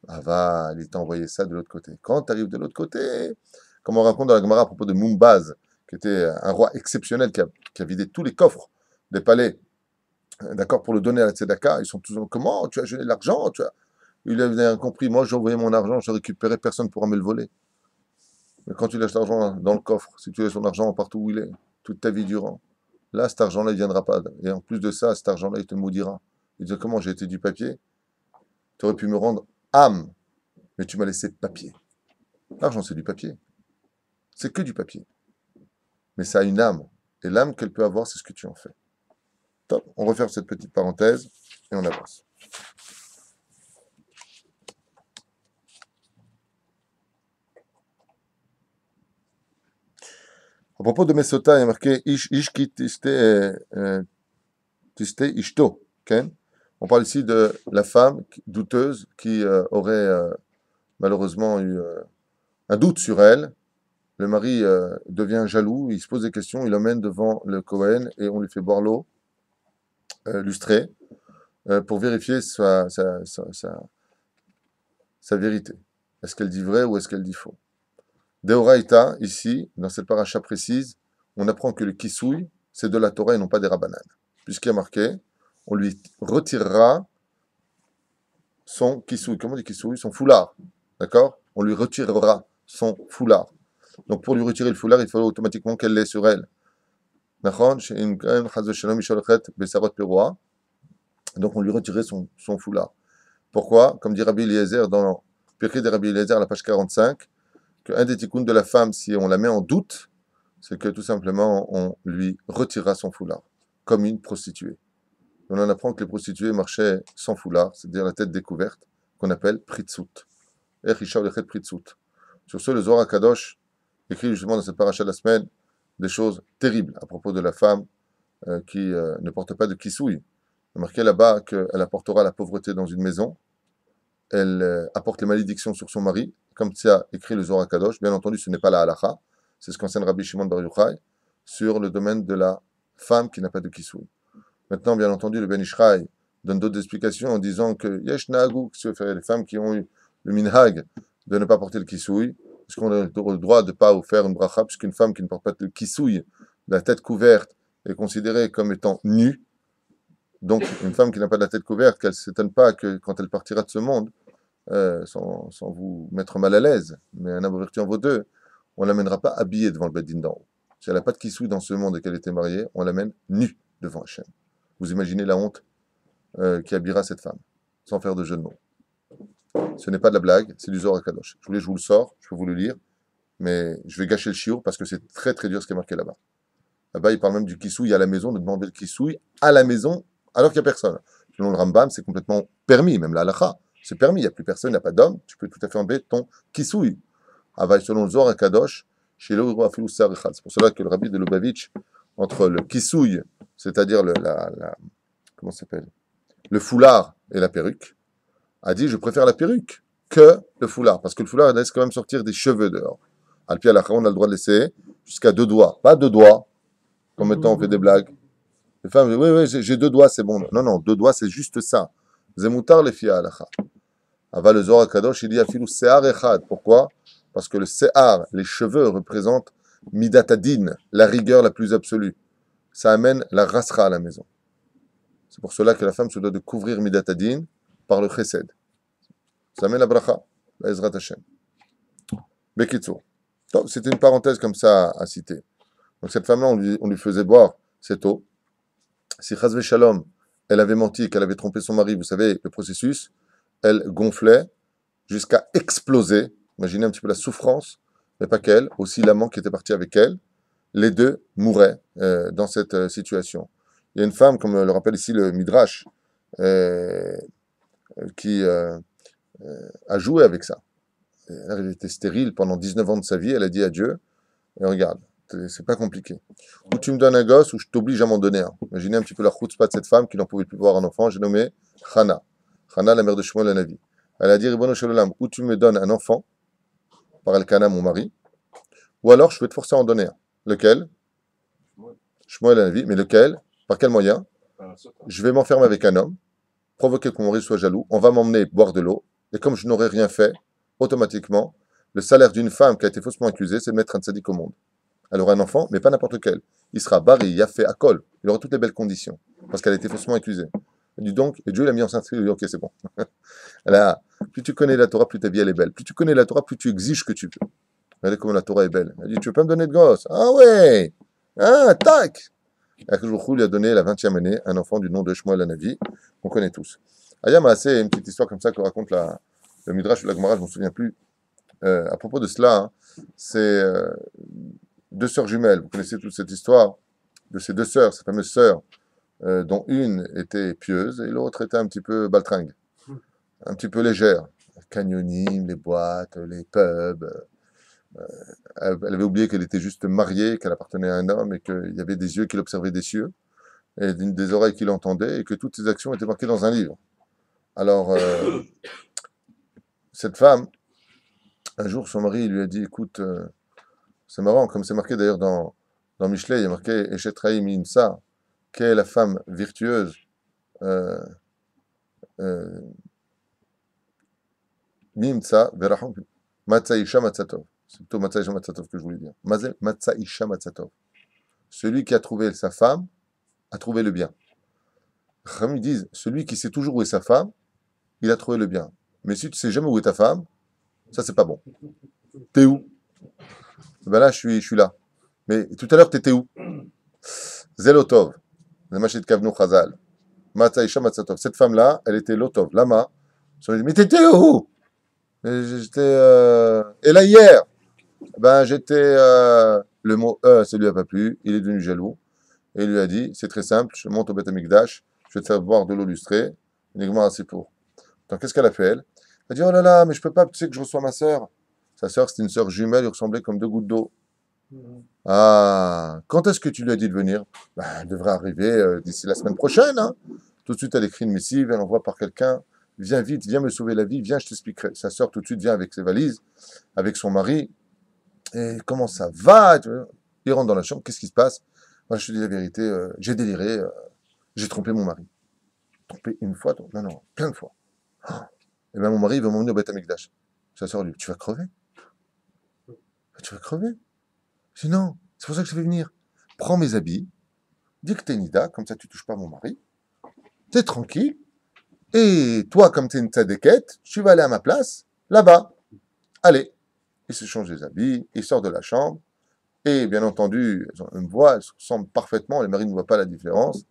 Ah va, il t'a envoyé ça de l'autre côté. Quand tu arrives de l'autre côté, comme on raconte dans la Gemara à propos de Mumbaz, qui était un roi exceptionnel qui a vidé tous les coffres des palais, d'accord, pour le donner à la Tzedaka, ils sont tous comment? Tu as gêné l'argent? Il avait compris, moi j'ai envoyé mon argent, je récupérais, personne ne pourra me le voler. Mais quand tu laisses l'argent dans le coffre, si tu laisses ton argent partout où il est, toute ta vie durant, là cet argent-là il ne viendra pas. Et en plus de ça, cet argent-là il te maudira. Il dit comment j'ai été du papier? Tu aurais pu me rendre âme, mais tu m'as laissé papier. L'argent c'est du papier. C'est que du papier. Mais ça a une âme. Et l'âme qu'elle peut avoir, c'est ce que tu en fais. Top. On referme cette petite parenthèse et on avance. À propos de Mesota, il y a marqué Ish ki tiste ishto. Okay? On parle ici de la femme douteuse qui aurait malheureusement eu un doute sur elle. Le mari devient jaloux, il se pose des questions, il l'emmène devant le Kohen et on lui fait boire l'eau lustrée pour vérifier sa vérité. Est-ce qu'elle dit vrai ou est-ce qu'elle dit faux? Deoraita, ici, dans cette paracha précise, on apprend que le kisouille, c'est de la Torah et non pas des rabbanan. Puisqu'il y a marqué, on lui retirera son kisouille. Comment on dit kisouille? Son foulard. D'accord? On lui retirera son foulard. Donc pour lui retirer le foulard, il faut automatiquement qu'elle l'ait sur elle. Donc on lui retirait son foulard. Pourquoi? Comme dit Rabbi Eliezer dans Pirkei de Rabbi Eliezer à la page 45, qu'un des tikkuns de la femme, si on la met en doute, c'est que tout simplement on lui retirera son foulard, comme une prostituée. On en apprend que les prostituées marchaient sans foulard, c'est-à-dire la tête découverte, qu'on appelle pritsut. Sur ce, le Zohar HaKadosh écrit justement dans cette paracha de la semaine des choses terribles à propos de la femme qui ne porte pas de kisouille. Il est marqué là-bas qu'elle apportera la pauvreté dans une maison, elle apporte les malédictions sur son mari, comme ça écrit le Zohar Kadosh. Bien entendu, ce n'est pas la halakha, c'est ce qu'enseigne Rabbi Shimon Bar Yochai sur le domaine de la femme qui n'a pas de kisouille. Maintenant, bien entendu, le Ben Ishraï donne d'autres explications en disant que Yesh Nahagou, les femmes qui ont eu le minhag de ne pas porter le kisouille, parce qu'on a le droit de ne pas faire une bracha, puisqu'une femme qui ne porte pas le kisouille, la tête couverte, est considérée comme étant nue. Donc, une femme qui n'a pas de la tête couverte, qu'elle ne s'étonne pas que quand elle partira de ce monde, sans vous mettre mal à l'aise, mais un homme vertu en vaut deux, on ne l'amènera pas habillée devant le Beddin d'en haut. Si elle n'a pas de kisouille dans ce monde et qu'elle était mariée, on l'amène nue devant Hachem. Vous imaginez la honte qui habillera cette femme, sans faire de jeu de mots. Ce n'est pas de la blague, c'est du Zohar Kadosh. Je vous le sors, je peux vous le lire, mais je vais gâcher le chiour parce que c'est très très dur ce qui est marqué là-bas. Là-bas, il parle même du kisouille à la maison, de demander le kisouille à la maison alors qu'il n'y a personne. Selon le Rambam, c'est complètement permis, même la halakha, c'est permis, il n'y a plus personne, il n'y a pas d'homme, tu peux tout à fait enlever ton kisouille. Selon le Zohar Kadosh, chez le c'est pour cela que le rabbi de Lubavitch, entre le kisouille, c'est-à-dire comment ça s'appelle, le foulard et la perruque, a dit je préfère la perruque que le foulard, parce que le foulard laisse quand même sortir des cheveux dehors. Al-Pi al on a le droit de laisser jusqu'à 2 doigts, pas 2 doigts, comme maintenant on fait des blagues. Les femmes disent oui, j'ai 2 doigts, c'est bon. Non, 2 doigts, c'est juste ça. Zemoutar les filles alacha. Ava le Zohar Kadosh, il dit afilou se'ar echad. Pourquoi? Parce que le se'ar, les cheveux, représentent midatadin, la rigueur la plus absolue. Ça amène la rasra à la maison. C'est pour cela que la femme se doit de couvrir midatadin par le chesed. Ça amène la bracha, la Ezrat Hashem. Bekitsour. C'était une parenthèse comme ça à citer. Donc cette femme-là, on lui faisait boire cette eau. Si Chazvé Shalom, elle avait menti et qu'elle avait trompé son mari, vous savez, le processus, elle gonflait jusqu'à exploser. Imaginez un petit peu la souffrance, mais pas qu'elle, aussi l'amant qui était parti avec elle. Les deux mouraient dans cette situation. Il y a une femme, comme le rappelle ici le Midrash, qui a joué avec ça. Elle était stérile pendant 19 ans de sa vie, elle a dit à Dieu, et regarde, c'est pas compliqué. Ou tu me donnes un gosse, ou je t'oblige à m'en donner un. Imaginez un petit peu la chutzpah de cette femme qui n'en pouvait plus voir un enfant, j'ai nommé Chana. Chana, la mère de Shmuel Hanavi. Elle a dit, Ribono Shel Olam, ou tu me donnes un enfant, par Elkana, mon mari, ou alors je vais te forcer à en donner un. Lequel? Shmuel Hanavi, mais lequel? Par quel moyen? Je vais m'enfermer avec un homme, provoquer que mon mari soit jaloux, on va m'emmener boire de l'eau, et comme je n'aurais rien fait, automatiquement, le salaire d'une femme qui a été faussement accusée, c'est de mettre un tzaddik au monde. Elle aura un enfant, mais pas n'importe lequel. Il sera bari, yafé, akol. Il aura toutes les belles conditions, parce qu'elle a été faussement accusée. Elle dit donc, et Dieu l'a mis enceinte, il dit ok, c'est bon. Plus tu connais la Torah, plus ta vie elle est belle. Plus tu connais la Torah, plus tu exiges que tu peux. Regardez comment la Torah est belle. Elle dit, tu veux pas me donner de gosse? Ah ouais. Ah, tac. Et Akadosh lui a donné la 20e année un enfant du nom de Shmuel Hanavi, qu'on connaît tous. Ayam c'est une petite histoire comme ça que raconte le Midrash ou la Gemara, je ne m'en souviens plus. À propos de cela, hein, c'est 2 sœurs jumelles. Vous connaissez toute cette histoire de ces 2 sœurs, ces fameuses sœurs, dont une était pieuse et l'autre était un petit peu baltringue, un petit peu légère. Canyoning, les boîtes, les pubs. Elle avait oublié qu'elle était juste mariée, qu'elle appartenait à un homme et qu'il y avait des yeux qui l'observaient des cieux et des oreilles qui l'entendaient et que toutes ses actions étaient marquées dans un livre. Alors, cette femme, un jour, son mari lui a dit, écoute, c'est marrant, comme c'est marqué d'ailleurs dans Michelet, il y a marqué Eshetraim Imsa, quelle est la femme virtueuse Mimsa Verahum Matzaïcha Matzatov. C'est plutôt Matzaïcha Matzatov que je voulais dire. Matzaïcha Matzatov. Celui qui a trouvé sa femme a trouvé le bien. Ils disent, celui qui sait toujours où est sa femme, il a trouvé le bien. Mais si tu sais jamais où est ta femme, ça c'est pas bon. T'es où? Ben là, je suis là. Mais tout à l'heure, t'étais où? Zelotov. Zemachit Kavnu Chazal. Matzaïcha Matzatov. Cette femme-là, elle était Lotov. Lama. Mais t'étais où? J'étais. Et là, hier, ben j'étais. Le mot ça lui a pas plu. Il est devenu jaloux. Et il lui a dit, c'est très simple, je monte au Beth Amikdash, je vais te faire boire de l'eau lustrée, uniquement assez pour. Donc qu'est-ce qu'elle a fait, elle? Elle a dit, oh là là, mais je peux pas, tu sais que je reçois ma sœur. Sa sœur, c'était une sœur jumelle, il ressemblait comme 2 gouttes d'eau. Ah, quand est-ce que tu lui as dit de venir? Ben, elle devrait arriver d'ici la semaine prochaine. Hein. Tout de suite, elle écrit une missive, elle envoie par quelqu'un. Viens vite, viens me sauver la vie, viens, je t'expliquerai. Sa sœur, tout de suite, vient avec ses valises, avec son mari. Et comment ça va? Il rentre dans la chambre, qu'est-ce qui se passe? Moi, je te dis la vérité, j'ai déliré, j'ai trompé mon mari. Trompé une fois? Non, non, plein de fois. Et bien, mon mari, il veut m'emmener au Beth Amikdash. Sa sœur lui dit, tu vas crever? Tu vas crever? Je dis, non, c'est pour ça que je vais venir. Prends mes habits, dis que t'es Nida, comme ça tu touches pas mon mari. T'es tranquille. Et toi, comme t'es une tzadékette, tu vas aller à ma place, là-bas. Allez. Il se change les habits, il sort de la chambre. Et bien entendu, elles ont une voix, elles se ressemblent parfaitement, les maris ne voient pas la différence.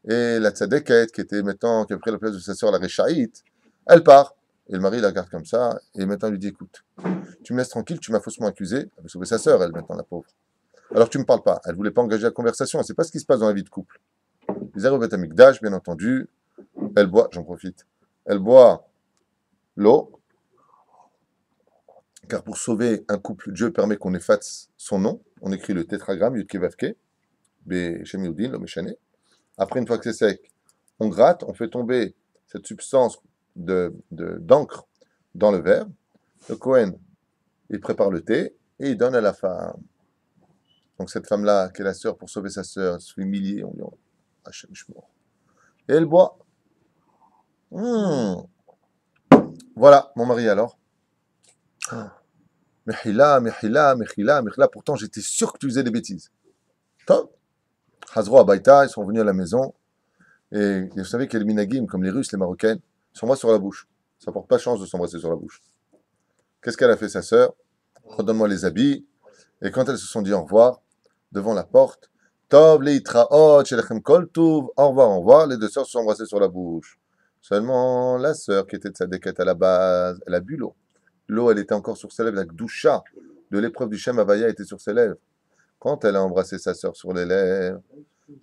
Et la tzadékette, qui était maintenant, qui a pris la place de sa sœur, la réchaïte, elle part. Et le mari la regarde comme ça, et maintenant il lui dit, écoute, tu me laisses tranquille, tu m'as faussement accusé. Elle veut sauver sa sœur, elle, maintenant, la pauvre. Alors tu me parles pas. Elle voulait pas engager la conversation, elle sait pas ce qui se passe dans la vie de couple. Ils arrivent au Beth Amikdash, bien entendu. Elle boit, j'en profite. Elle boit l'eau, car pour sauver un couple, Dieu permet qu'on efface son nom. On écrit le tétragramme, Yud Kevavke, Beshem Yudin, l'homme échané. Après, une fois que c'est sec, on gratte, on fait tomber cette substance d'encre dans le verre. Le Kohen, il prépare le thé et il donne à la femme. Donc cette femme-là, qui est la sœur, pour sauver sa sœur, elle se fait humilier. On dit, oh, Hachem Shmor. Et elle boit. Voilà, mon mari alors. Mechila, Mechila, Mechila, Mechila. Pourtant, j'étais sûr que tu faisais des bêtises. Top. Hazro Abaïta, ils sont venus à la maison. Et vous savez qu'il y a les minagim, comme les Russes, les Marocaines, s'embrassent sur la bouche. Ça porte pas chance de s'embrasser sur la bouche. Qu'est-ce qu'elle a fait, sa sœur? Redonne-moi les habits. Et quand elles se sont dit au revoir, devant la porte, Tov leitraot, shelechem kol tuv, au revoir, les deux sœurs se sont embrassées sur la bouche. Seulement, la sœur, qui était de sa déquête à la base, elle a bu l'eau. L'eau, elle était encore sur ses lèvres, la gdoucha de l'épreuve du Shem Havaya était sur ses lèvres. Quand elle a embrassé sa sœur sur les lèvres,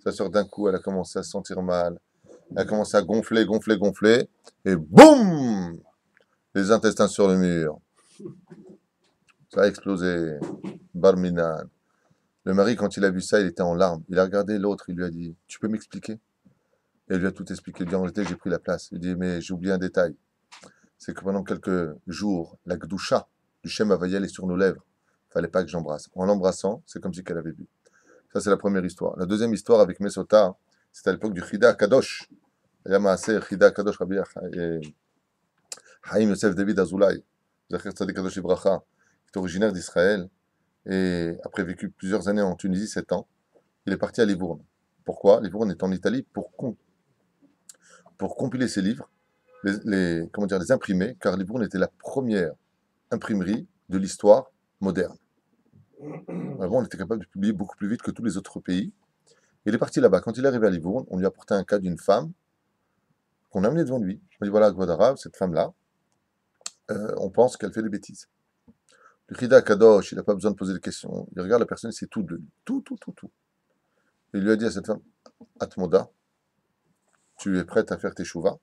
sa sœur, d'un coup, elle a commencé à se sentir mal. Elle a commencé à gonfler, gonfler, gonfler. Et boum! Les intestins sur le mur. Ça a explosé. Barminan. Le mari, quand il a vu ça, il était en larmes. Il a regardé l'autre, il lui a dit, tu peux m'expliquer? Et elle lui a tout expliqué. Il dit, en réalité, j'ai pris la place. Il dit, mais j'ai oublié un détail. C'est que pendant quelques jours, la gdoucha du Shem Havaya est sur nos lèvres. Il fallait pas que j'embrasse. En l'embrassant, c'est comme si qu'elle avait bu. Ça, c'est la première histoire. La deuxième histoire avec Mesota, c'était à l'époque du Chida Kadosh. Yamaase Chida Kadosh Rabbi Haïm Yosef David Azoulay, Zacher Tzadik Kadosh Ibracha, qui est originaire d'Israël et après vécu plusieurs années en Tunisie, 7 ans, il est parti à Livourne. Pourquoi? Livourne est en Italie pour compiler ses livres, comment dire, les imprimer, car Livourne était la première imprimerie de l'histoire moderne. Avant, on était capable de publier beaucoup plus vite que tous les autres pays. Il est parti là-bas. Quand il est arrivé à Livourne, on lui a apporté un cas d'une femme qu'on a amenée devant lui. On dit, voilà, Gvodarav, cette femme-là, on pense qu'elle fait des bêtises. Le Chida Kadosh, il n'a pas besoin de poser des questions. Il regarde la personne, c'est tout de lui. Tout. Il lui a dit à cette femme, Atmoda, tu es prête à faire tes chouvas?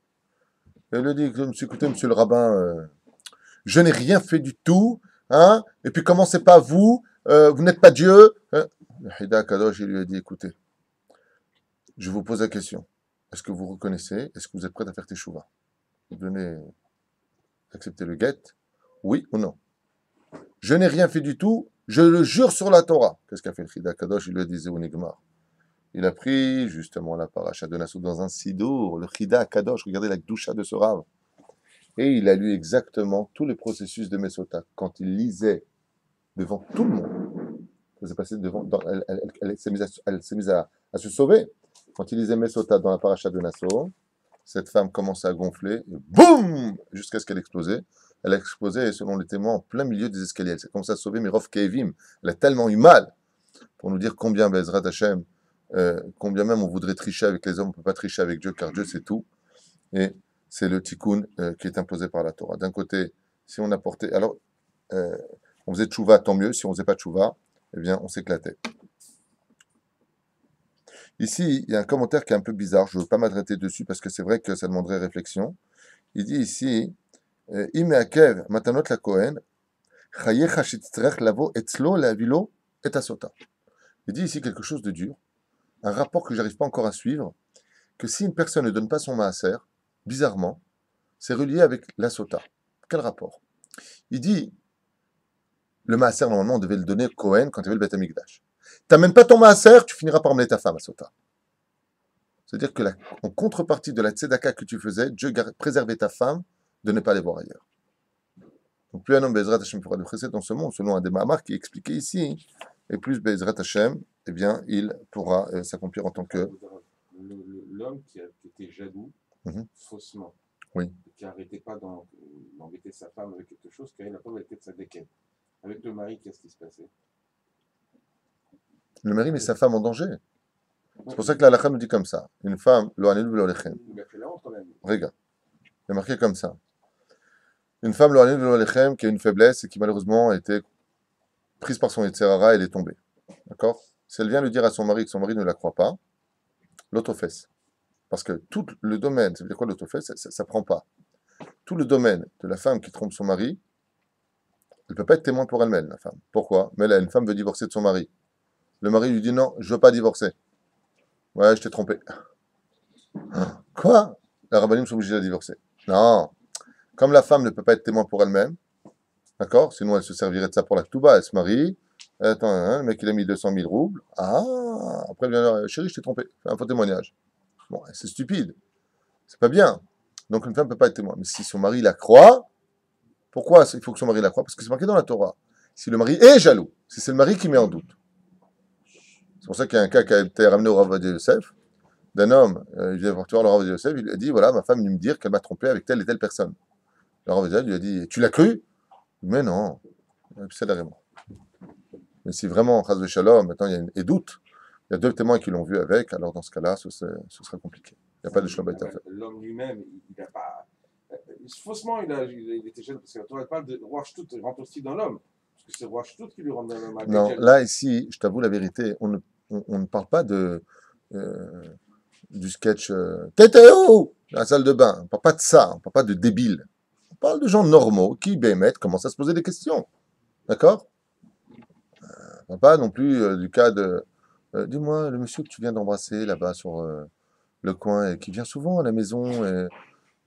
Et elle lui a dit, écoutez, monsieur le rabbin, je n'ai rien fait du tout, hein, et puis comment c'est pas vous, vous n'êtes pas Dieu, hein. Le Chida Kadosh, il lui a dit, écoutez, je vous pose la question. Est-ce que vous reconnaissez? Est-ce que vous êtes prête à faire tes chouvas? Vous venez accepter le guet? Oui ou non? Je n'ai rien fait du tout, je le jure sur la Torah. Qu'est-ce qu'a fait le Chida Kadosh? Il lui disait au Nigmar. Il a pris justement la paracha de Nassau dans un sidour, le Chida Kadosh, regardez la gdoucha de ce rave. Et il a lu exactement tous les processus de Mesota. Quand il lisait devant tout le monde, ça s'est passé devant, elle s'est mise à se sauver. Quand il lisait Mesota dans la paracha de Nassau, cette femme commençait à gonfler, et boum, jusqu'à ce qu'elle explosait. Elle a explosé, selon les témoins, en plein milieu des escaliers. Elle s'est commencé à sauver Mirov Kevim. Elle a tellement eu mal pour nous dire combien, Bezrat Hashem, combien même on voudrait tricher avec les hommes, on ne peut pas tricher avec Dieu, car Dieu c'est tout. Et c'est le tikkun qui est imposé par la Torah. D'un côté, si on apportait, alors, on faisait tchouva, tant mieux. Si on ne faisait pas tchouva, eh bien, on s'éclatait. Ici, il y a un commentaire qui est un peu bizarre. Je ne veux pas m'adresser dessus parce que c'est vrai que ça demanderait réflexion. Il dit ici, Imeakev matanot la Kohen, chayecha shitzrech lavo etzlo leavilo et ta sota. Il dit ici quelque chose de dur, un rapport que j'arrive pas encore à suivre, que si une personne ne donne pas son maaser, bizarrement, c'est relié avec la sota. Quel rapport? Il dit, le maaser, normalement, on devait le donner au Kohen quand il y avait le Beth Amikdash. T'amènes pas ton maaser, tu finiras par emmener ta femme à sota. C'est-à-dire que en contrepartie de la tzedaka que tu faisais, Dieu préservait ta femme de ne pas les voir ailleurs. Donc plus un homme Bezrat Hashem fera de chesed dans ce monde, selon un des Mahamar qui est expliqué ici, et plus Bezrat Hashem, eh bien, il pourra s'accomplir en tant que... L'homme qui était jaloux, faussement, oui. Qui n'arrêtait pas d'embêter sa femme avec quelque chose, car il n'a pas été de sa déquête. Avec le mari, qu'est-ce qui se passait? Le mari met sa femme en danger. C'est pour ça que la halakha nous dit comme ça. Une femme, lo anelu velo lechem. Il a fait la honte quand même. Regarde, il est marqué comme ça. Une femme, lo anelu velo lechem, qui a une faiblesse et qui malheureusement a été prise par son Yetzerara, elle est tombée. D'accord? Si elle vient lui dire à son mari que son mari ne la croit pas, l'autofesse. Parce que tout le domaine, ça veut dire quoi l'autofesse? Ça prend pas. Tout le domaine de la femme qui trompe son mari, elle ne peut pas être témoin pour elle-même, la femme. Pourquoi? Mais là, une femme veut divorcer de son mari. Le mari lui dit non, je ne veux pas divorcer. Ouais, je t'ai trompé. Quoi? Les rabbinim sont obligés de la divorcer. Non. Comme la femme ne peut pas être témoin pour elle-même, d'accord? Sinon, elle se servirait de ça pour la ktouba. Elle se marie. Attends, hein, le mec, il a mis 200 000 roubles. Ah! Après, il vient dire, chérie, je t'ai trompé. Fais un faux témoignage. Bon, c'est stupide. C'est pas bien. Donc, une femme ne peut pas être témoin. Mais si son mari la croit, pourquoi il faut que son mari la croie? Parce que c'est marqué dans la Torah. Si le mari est jaloux, si c'est le mari qui met en doute. C'est pour ça qu'il y a un cas qui a été ramené au Rav Ovadia Yosef, d'un homme, il vient voir le Rav Ovadia Yosef, il lui a dit, voilà, ma femme vient me dire qu'elle m'a trompé avec telle et telle personne. Le Rav Ovadia lui a dit, tu l'as cru? Mais non, c'est vraiment. Mais si vraiment, chas de shalom, maintenant il y a un doute, il y a deux témoins qui l'ont vu avec, alors dans ce cas-là, ce sera compliqué. Il n'y a pas de shalom à faire. L'homme lui-même, il n'a pas... Faussement, il était jeune, parce que la Torah parle de roi Shtout, il rentre aussi dans l'homme. Parce que c'est roi Shtout qui lui rentre dans l'homme. Non, là, ici, je t'avoue la vérité, on ne parle pas du sketch Tétéo, la salle de bain. On ne parle pas de ça, on ne parle pas de débiles. On parle de gens normaux qui, bémettent, commencent à se poser des questions. D'accord? On ne parle pas non plus du cas de... dis-moi, le monsieur que tu viens d'embrasser là-bas sur le coin, et qui vient souvent à la maison, et...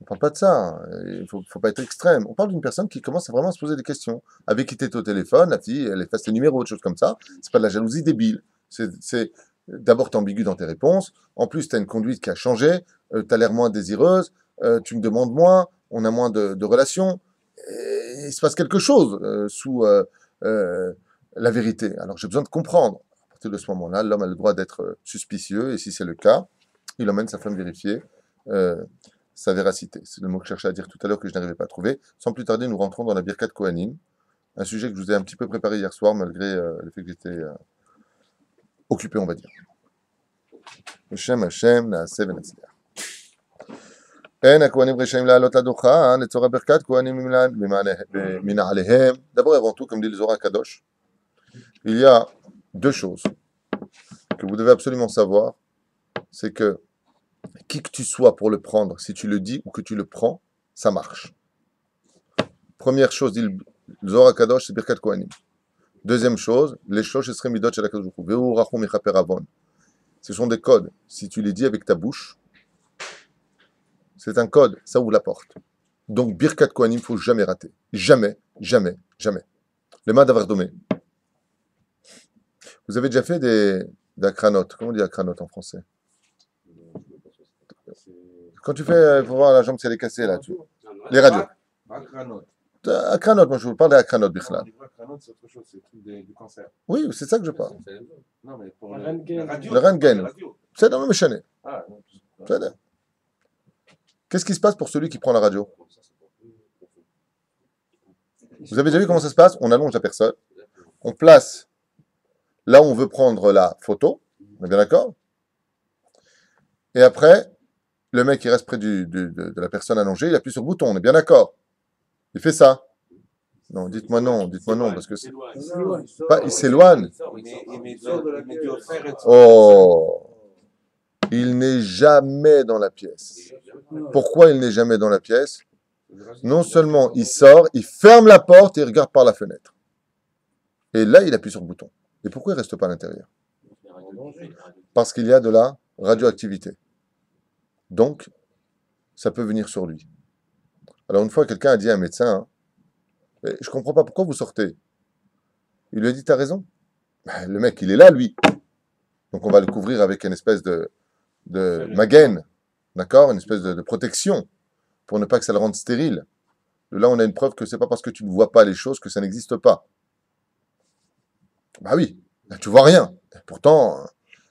on ne parle pas de ça. Il ne faut pas être extrême. On parle d'une personne qui commence à vraiment se poser des questions. Avec qui tu es au téléphone, la fille, elle efface tes numéros, des choses comme ça. C'est pas de la jalousie débile. C'est d'abord, tu es ambigu dans tes réponses. En plus, tu as une conduite qui a changé. Tu as l'air moins désireuse. Tu me demandes moins. On a moins de relations. Et il se passe quelque chose sous la vérité. Alors, j'ai besoin de comprendre. À partir de ce moment-là, l'homme a le droit d'être suspicieux. Et si c'est le cas, il emmène sa femme vérifier sa véracité. C'est le mot que je cherchais à dire tout à l'heure que je n'arrivais pas à trouver. Sans plus tarder, nous rentrons dans la Birkat Kohanim. Un sujet que je vous ai un petit peu préparé hier soir, malgré le fait que j'étais occupé, on va dire. Hashem, Hashem, Naaseh v'Natzliach. En הכהנים רשאים לעלות לדוכן לצורך ברכת כהנים מנעליהם. D'abord et avant tout, comme dit le Zohar Kadosh, il y a deux choses que vous devez absolument savoir. C'est que qui que tu sois pour le prendre, si tu le dis ou que tu le prends, ça marche. Première chose, dit le Zohar Kadosh, c'est Birkat Kohanim. Deuxième chose, les choses, ce serait Midot Shel HaKadosh Baruch Hu. Ve'hu rachum mechaper avon. Ce sont des codes. Si tu les dis avec ta bouche, c'est un code, ça ouvre la porte. Donc, Birkat Kohanim, il ne faut jamais rater. Jamais, jamais, jamais. Le Mad Avardomé. Vous avez déjà fait des akranot. Comment on dit akranot en français? Quand tu fais, pour voir la jambe si elle est cassée, là, les radios. Akranot, moi je vous parle d'akranot, Bichlal. Akranot, c'est autre chose, c'est le truc du cancer. Oui, c'est ça que je parle. Non, mais pour Le la rentgen. radio. Le rentgen. la radio. C'est dans le méchané. Ah, non. Qu'est-ce qui se passe pour celui qui prend la radio? Vous avez déjà vu comment ça se passe? On allonge la personne, on place là où on veut prendre la photo, on est bien d'accord? Et après, le mec il reste près de la personne allongée, il appuie sur le bouton, on est bien d'accord? Il fait ça? Non, dites-moi non, parce que c'est pas, il s'éloigne. Oh, il n'est jamais dans la pièce. Pourquoi il n'est jamais dans la pièce? Non seulement il sort, il ferme la porte et il regarde par la fenêtre. Et là, il appuie sur le bouton. Et pourquoi il ne reste pas à l'intérieur? Parce qu'il y a de la radioactivité. Donc, ça peut venir sur lui. Alors, une fois, quelqu'un a dit à un médecin, hein, mais je ne comprends pas pourquoi vous sortez. Il lui a dit, t'as raison. Ben, le mec, il est là, lui. Donc, on va le couvrir avec une espèce de magaine, d'accord? Une espèce de protection pour ne pas que ça le rende stérile. De là, on a une preuve que c'est pas parce que tu ne vois pas les choses que ça n'existe pas. Bah oui, là, tu vois rien. Et pourtant,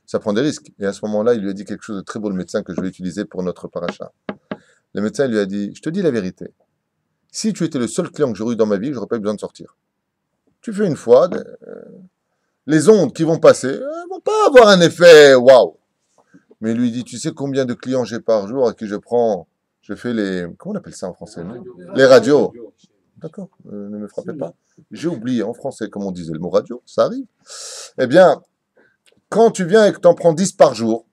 ça prend des risques. Et à ce moment-là, il lui a dit quelque chose de très beau, le médecin, que je vais utiliser pour notre paracha. Le médecin lui a dit, je te dis la vérité. Si tu étais le seul client que j'aurais eu dans ma vie, j'aurais pas eu besoin de sortir. Tu fais une fois, les ondes qui vont passer vont pas avoir un effet waouh. Mais il lui dit, tu sais combien de clients j'ai par jour à qui je fais les, comment on appelle ça en français, non? Les radios. D'accord, ne me frappez pas. J'ai oublié en français comment on disait le mot radio, ça arrive. Eh bien, quand tu viens et que tu en prends 10 par jour,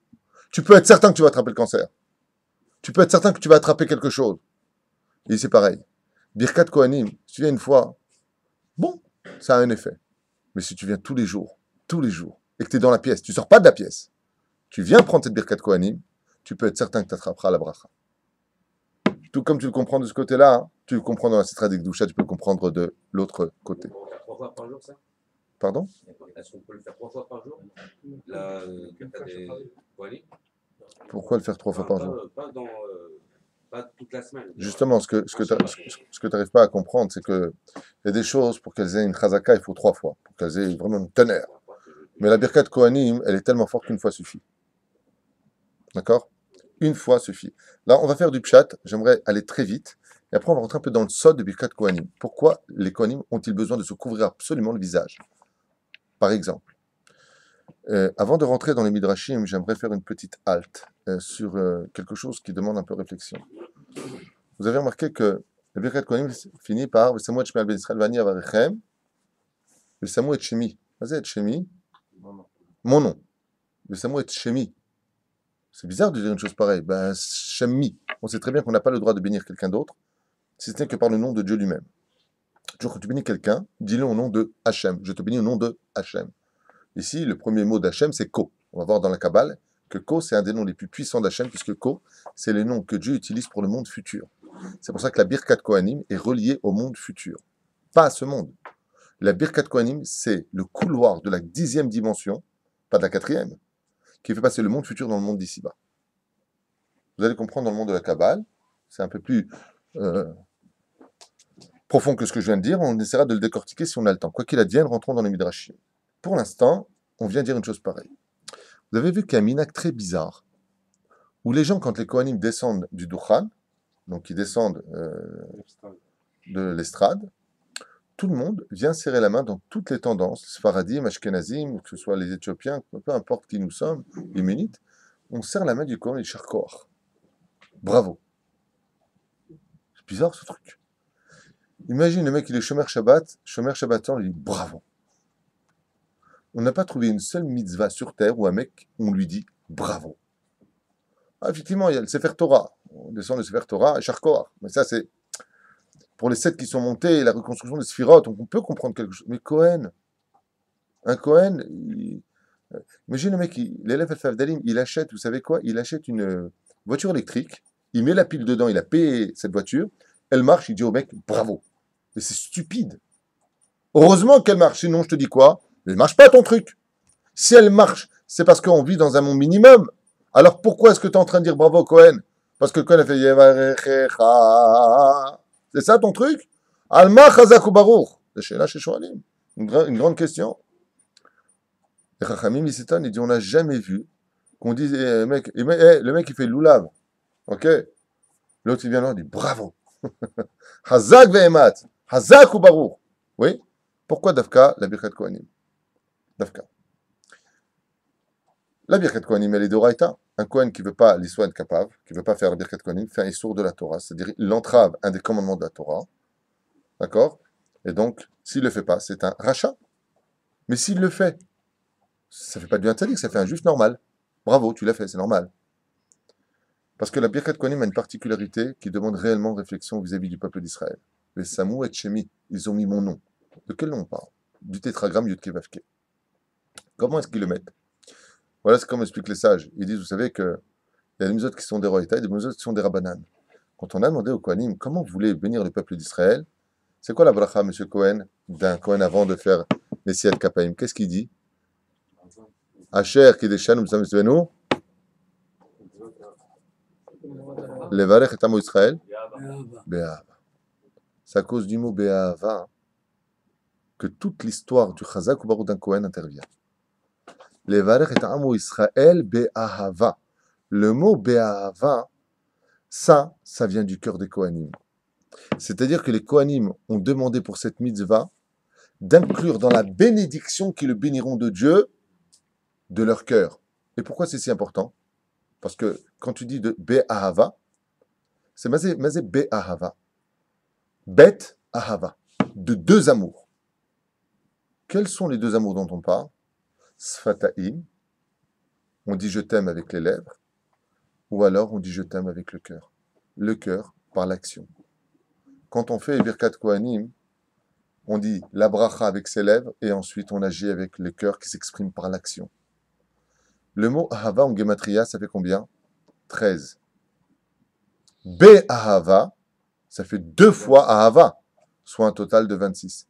tu peux être certain que tu vas attraper le cancer. Tu peux être certain que tu vas attraper quelque chose. Et c'est pareil. Birkat Kohanim, si tu viens une fois, bon, ça a un effet. Mais si tu viens tous les jours, et que tu es dans la pièce, tu sors pas de la pièce, tu viens prendre cette Birkat Kohanim, tu peux être certain que tu attraperas la bracha. Tout comme tu le comprends de ce côté-là, hein, tu le comprends dans la Sitra d'Ekdoucha, tu peux le comprendre de l'autre côté. On peut le faire 3 fois par jour, ça? Pardon? Est-ce qu'on peut le faire 3 fois par jour? La Birkat des Kohanim? Pourquoi le faire 3 fois par jour? Pas toute la semaine. Justement, ce que tu n'arrives pas à comprendre, c'est qu'il y a des choses, pour qu'elles aient une chazaka, il faut 3 fois, pour qu'elles aient vraiment une teneur. Mais la Birkat Kohanim, elle est tellement forte qu'une fois suffit. D'accord? Une fois suffit. Là, on va faire du pshat, j'aimerais aller très vite, et après on va rentrer un peu dans le sod de Birkat Kohanim. Pourquoi les Kohanim ont-ils besoin de se couvrir absolument le visage? Par exemple, avant de rentrer dans les Midrashim, j'aimerais faire une petite halte sur quelque chose qui demande un peu réflexion. Vous avez remarqué que le Birkat Kohanim finit par V'samu et Shemi al ben Israël v'ani avarechem, V'samu et Shemi. Vas-y, et Shemi. Mon nom. V'samu et Shemi. C'est bizarre de dire une chose pareille. Ben, Shemi. On sait très bien qu'on n'a pas le droit de bénir quelqu'un d'autre, si ce n'est que par le nom de Dieu lui-même. Toujours quand tu bénis quelqu'un, dis-le au nom de Hachem. Je te bénis au nom de Hachem. Ici, le premier mot d'Hachem, c'est Ko. On va voir dans la Kabbale que Ko, c'est un des noms les plus puissants d'Hachem, puisque Ko, c'est les noms que Dieu utilise pour le monde futur. C'est pour ça que la Birkat Kohanim est reliée au monde futur, pas à ce monde. La Birkat Kohanim, c'est le couloir de la 10e dimension, pas de la 4e, qui fait passer le monde futur dans le monde d'ici-bas. Vous allez comprendre dans le monde de la Kabbale, c'est un peu plus profond que ce que je viens de dire, on essaiera de le décortiquer si on a le temps. Quoi qu'il advienne, rentrons dans les Midrashim. Pour l'instant, on vient dire une chose pareille. Vous avez vu qu'il y a un minac très bizarre, où les gens, quand les Kohanim descendent du Dukhan, donc ils descendent de l'estrade, tout le monde vient serrer la main dans toutes les tendances, Sfaradim, Ashkenazim, que ce soit les Éthiopiens, peu importe qui nous sommes, les Ménites, on serre la main du Kohen et Sharkor. Bravo. C'est bizarre ce truc. Imagine le mec, il est Shomer Shabbaton, il dit bravo. On n'a pas trouvé une seule mitzvah sur terre où un mec, on lui dit bravo. Ah, effectivement, il y a le Sefer Torah. On descend le Sefer Torah et Sharkor. Mais ça, c'est pour les 7 qui sont montés, la reconstruction des Sphirot, donc on peut comprendre quelque chose. Mais Cohen, un Cohen, imagine le mec, l'élève Al-Fafdalim, il achète, vous savez quoi? Il achète une voiture électrique, il met la pile dedans, il a payé cette voiture, elle marche, il dit au mec bravo. Mais c'est stupide. Heureusement qu'elle marche, sinon je te dis quoi? Elle ne marche pas ton truc. Si elle marche, c'est parce qu'on vit dans un monde minimum. Alors pourquoi est-ce que tu es en train de dire bravo Cohen? Parce que Cohen a fait Yevarechecha. C'est ça ton truc? Alma Chazaku Baruch. C'est là chez Shoalim. Une grande question. Les Chachamim, ils s'étonnent, ils disent on n'a jamais vu qu'on dise le mec il fait loulav. Ok? L'autre il vient là, il dit bravo. Hazak ve'emat. Hazaku Baruch. Oui? Pourquoi Dafka, la Birkat Kohanim? Dafka. La Birkat Kohanim, elle est d'Oraïta. Un Kohen qui ne veut pas l'histoire être capable, qui ne veut pas faire la Birkat Kohanim, fait un issour de la Torah, c'est-à-dire il entrave un des commandements de la Torah. D'accord? Et donc, s'il ne le fait pas, c'est un rachat. Mais s'il le fait, ça ne fait pas de lui un tzaddik, ça fait un juif normal. Bravo, tu l'as fait, c'est normal. Parce que la Birkat Kohanim a une particularité qui demande réellement réflexion vis-à-vis du peuple d'Israël. Les Samou et Shemi, ils ont mis mon nom. De quel nom on parle? Du tétragramme Yudke Vavke. Comment est-ce qu'ils le mettent? Voilà ce qu'on expliquent les sages. Ils disent, vous savez que il y a des mitzvot qui sont des roïta et des mitzvot qui sont des rabbanan. Quand on a demandé au Kohanim comment vous voulez bénir le peuple d'Israël, c'est quoi la bracha, monsieur Cohen, d'un Cohen avant de faire Messiat Kapaim? Qu'est-ce qu'il dit? Asher Kideshan Umsamizvenu, Levarech et Amo Israël, Be'ava. C'est à cause du mot Be'ava que toute l'histoire du Chazak ou Baruch d'un Cohen intervient. Levarech et Amo Israël, Be'ahava. Le mot Be'ahava, ça vient du cœur des Kohanim. C'est-à-dire que les Kohanim ont demandé pour cette mitzvah d'inclure dans la bénédiction qu'ils le béniront de Dieu, de leur cœur. Et pourquoi c'est si important? Parce que quand tu dis de Be'ahava, c'est mazé Be'ahava. Bet Ahava. De deux amours. Quels sont les deux amours dont on parle? Sfataim, on dit je t'aime avec les lèvres, ou alors on dit je t'aime avec le cœur. Le cœur par l'action. Quand on fait Birkat Kohanim, on dit la bracha avec ses lèvres et ensuite on agit avec le cœur qui s'exprime par l'action. Le mot Ahava en Gematria, ça fait combien? 13. Be-Ahava, ça fait 2 fois Ahava, soit un total de 26.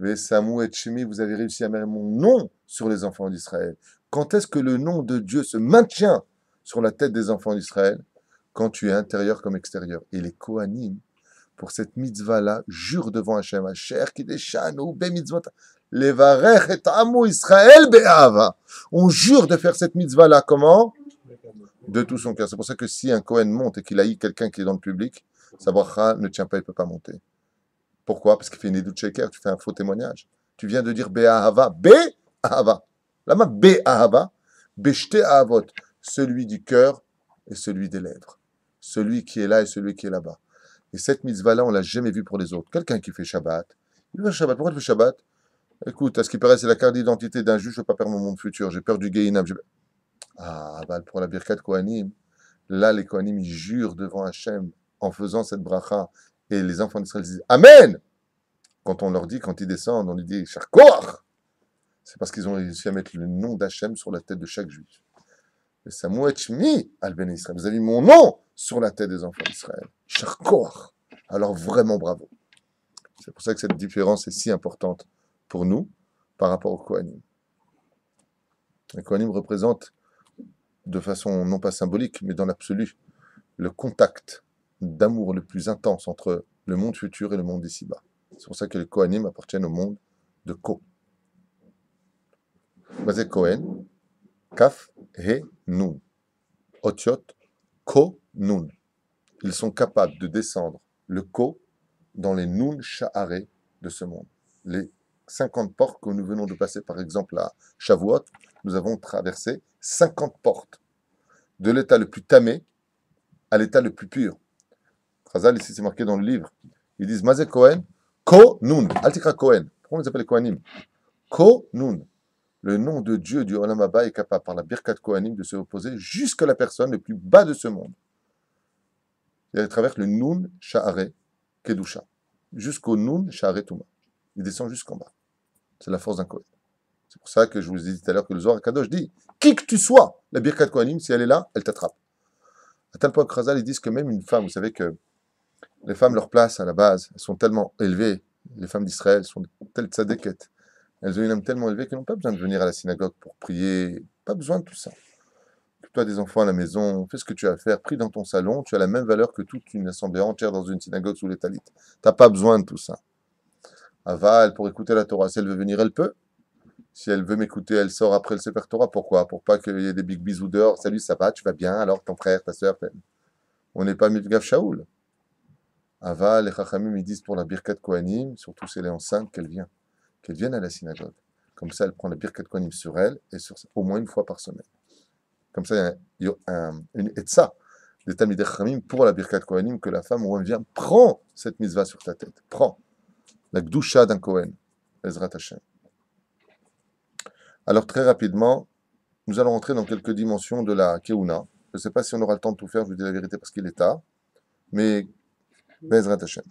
Mais Samou et Shemi, vous avez réussi à mettre mon nom sur les enfants d'Israël. Quand est-ce que le nom de Dieu se maintient sur la tête des enfants d'Israël? Quand tu es intérieur comme extérieur. Et les Kohanim, pour cette mitzvah-là, jurent devant Hachem, Asher Kideshanu be-mitzvot, Levarech et Amo Israël be'ahava. On jure de faire cette mitzvah-là, comment? De tout son cœur. C'est pour ça que si un Kohen monte et qu'il haït quelqu'un qui est dans le public, sa bracha ne tient pas, il ne peut pas monter. Pourquoi? Parce qu'il fait une edut sheker, tu fais un faux témoignage. Tu viens de dire be'ahava, be'ahava. Lama be'ahava, be'shte ahavot, celui du cœur et celui des lèvres. Celui qui est là et celui qui est là-bas. Et cette mitzvah-là, on ne l'a jamais vue pour les autres. Quelqu'un qui fait Shabbat, il fait Shabbat. Pourquoi tu fais Shabbat? Écoute, à ce qui paraît, c'est la carte d'identité d'un juge, je ne veux pas perdre mon monde futur, j'ai peur du Gehinam. Ah, bah, pour la Birkat Kohanim, là, les Kohanim, ils jurent devant Hachem en faisant cette bracha. Et les enfants d'Israël disent Amen. Quand on leur dit, quand ils descendent, on lui dit Sharkoach. C'est parce qu'ils ont réussi à mettre le nom d'Hachem sur la tête de chaque juif. Et Samouetchmi al Ben Israël. Vous avez mis mon nom sur la tête des enfants d'Israël. Sharkoach. Alors vraiment bravo. C'est pour ça que cette différence est si importante pour nous par rapport aux Kohanim. Les Kohanim représentent de façon non pas symbolique, mais dans l'absolu, le contact d'amour le plus intense entre le monde futur et le monde d'ici-bas. C'est pour ça que les Kohanim appartiennent au monde de Ko. Mazé Kohen, Kaf, He, Nun. Otiot, Ko, Nun. Ils sont capables de descendre le Ko dans les Nun Sha'are de ce monde. Les 50 portes que nous venons de passer, par exemple à Shavuot, nous avons traversé 50 portes. De l'état le plus tamé à l'état le plus pur. Chazal, ici c'est marqué dans le livre. Ils disent Mazé Kohen, Ko Nun. Altikra Kohen. Pourquoi on les appelle Kohanim? Ko Nun. Le nom de Dieu du Olam Haba est capable par la Birkat Kohanim de se reposer jusqu'à la personne le plus bas de ce monde. Il traverse le Nun Sha'are Kedusha. Jusqu'au Nun Sha'are Touma. Il descend jusqu'en bas. C'est la force d'un Kohen. C'est pour ça que je vous ai dit tout à l'heure que le Zohar Kadosh dit qui que tu sois, la Birkat Kohanim, si elle est là, elle t'attrape. À tel point que Chazal, ils disent que même une femme, vous savez que les femmes, leur place à la base, elles sont tellement élevées, les femmes d'Israël sont telles tzadékettes, elles ont une âme tellement élevée qu'elles n'ont pas besoin de venir à la synagogue pour prier, pas besoin de tout ça. Occupe-toi des enfants à la maison, fais ce que tu as à faire, prie dans ton salon, tu as la même valeur que toute une assemblée entière dans une synagogue sous les talit. Tu n'as pas besoin de tout ça. Aval, pour écouter la Torah, si elle veut venir, elle peut. Si elle veut m'écouter, elle sort après le Sefer Torah. Pourquoi? Pour pas qu'il y ait des big bisous dehors. Salut, ça va, tu vas bien? Alors ton frère, ta soeur, on n'est pas Mifgav Shaoul. Aval, les Chachamim, ils disent pour la Birkat Kohanim, surtout si elle est enceinte, qu'elle vienne à la synagogue. Comme ça, elle prend la Birkat Kohanim sur elle et sur au moins une fois par semaine. Comme ça, il y a une etza des Talmidei Chachamim pour la Birkat Kohanim que la femme, où elle vient, prend cette mitzvah sur ta tête. Prends la Gdusha d'un Kohen. Ezrat Hashem. Alors très rapidement, nous allons entrer dans quelques dimensions de la Keuna. Je ne sais pas si on aura le temps de tout faire, je vous dis la vérité parce qu'il est tard, mais Bezrat Hashem.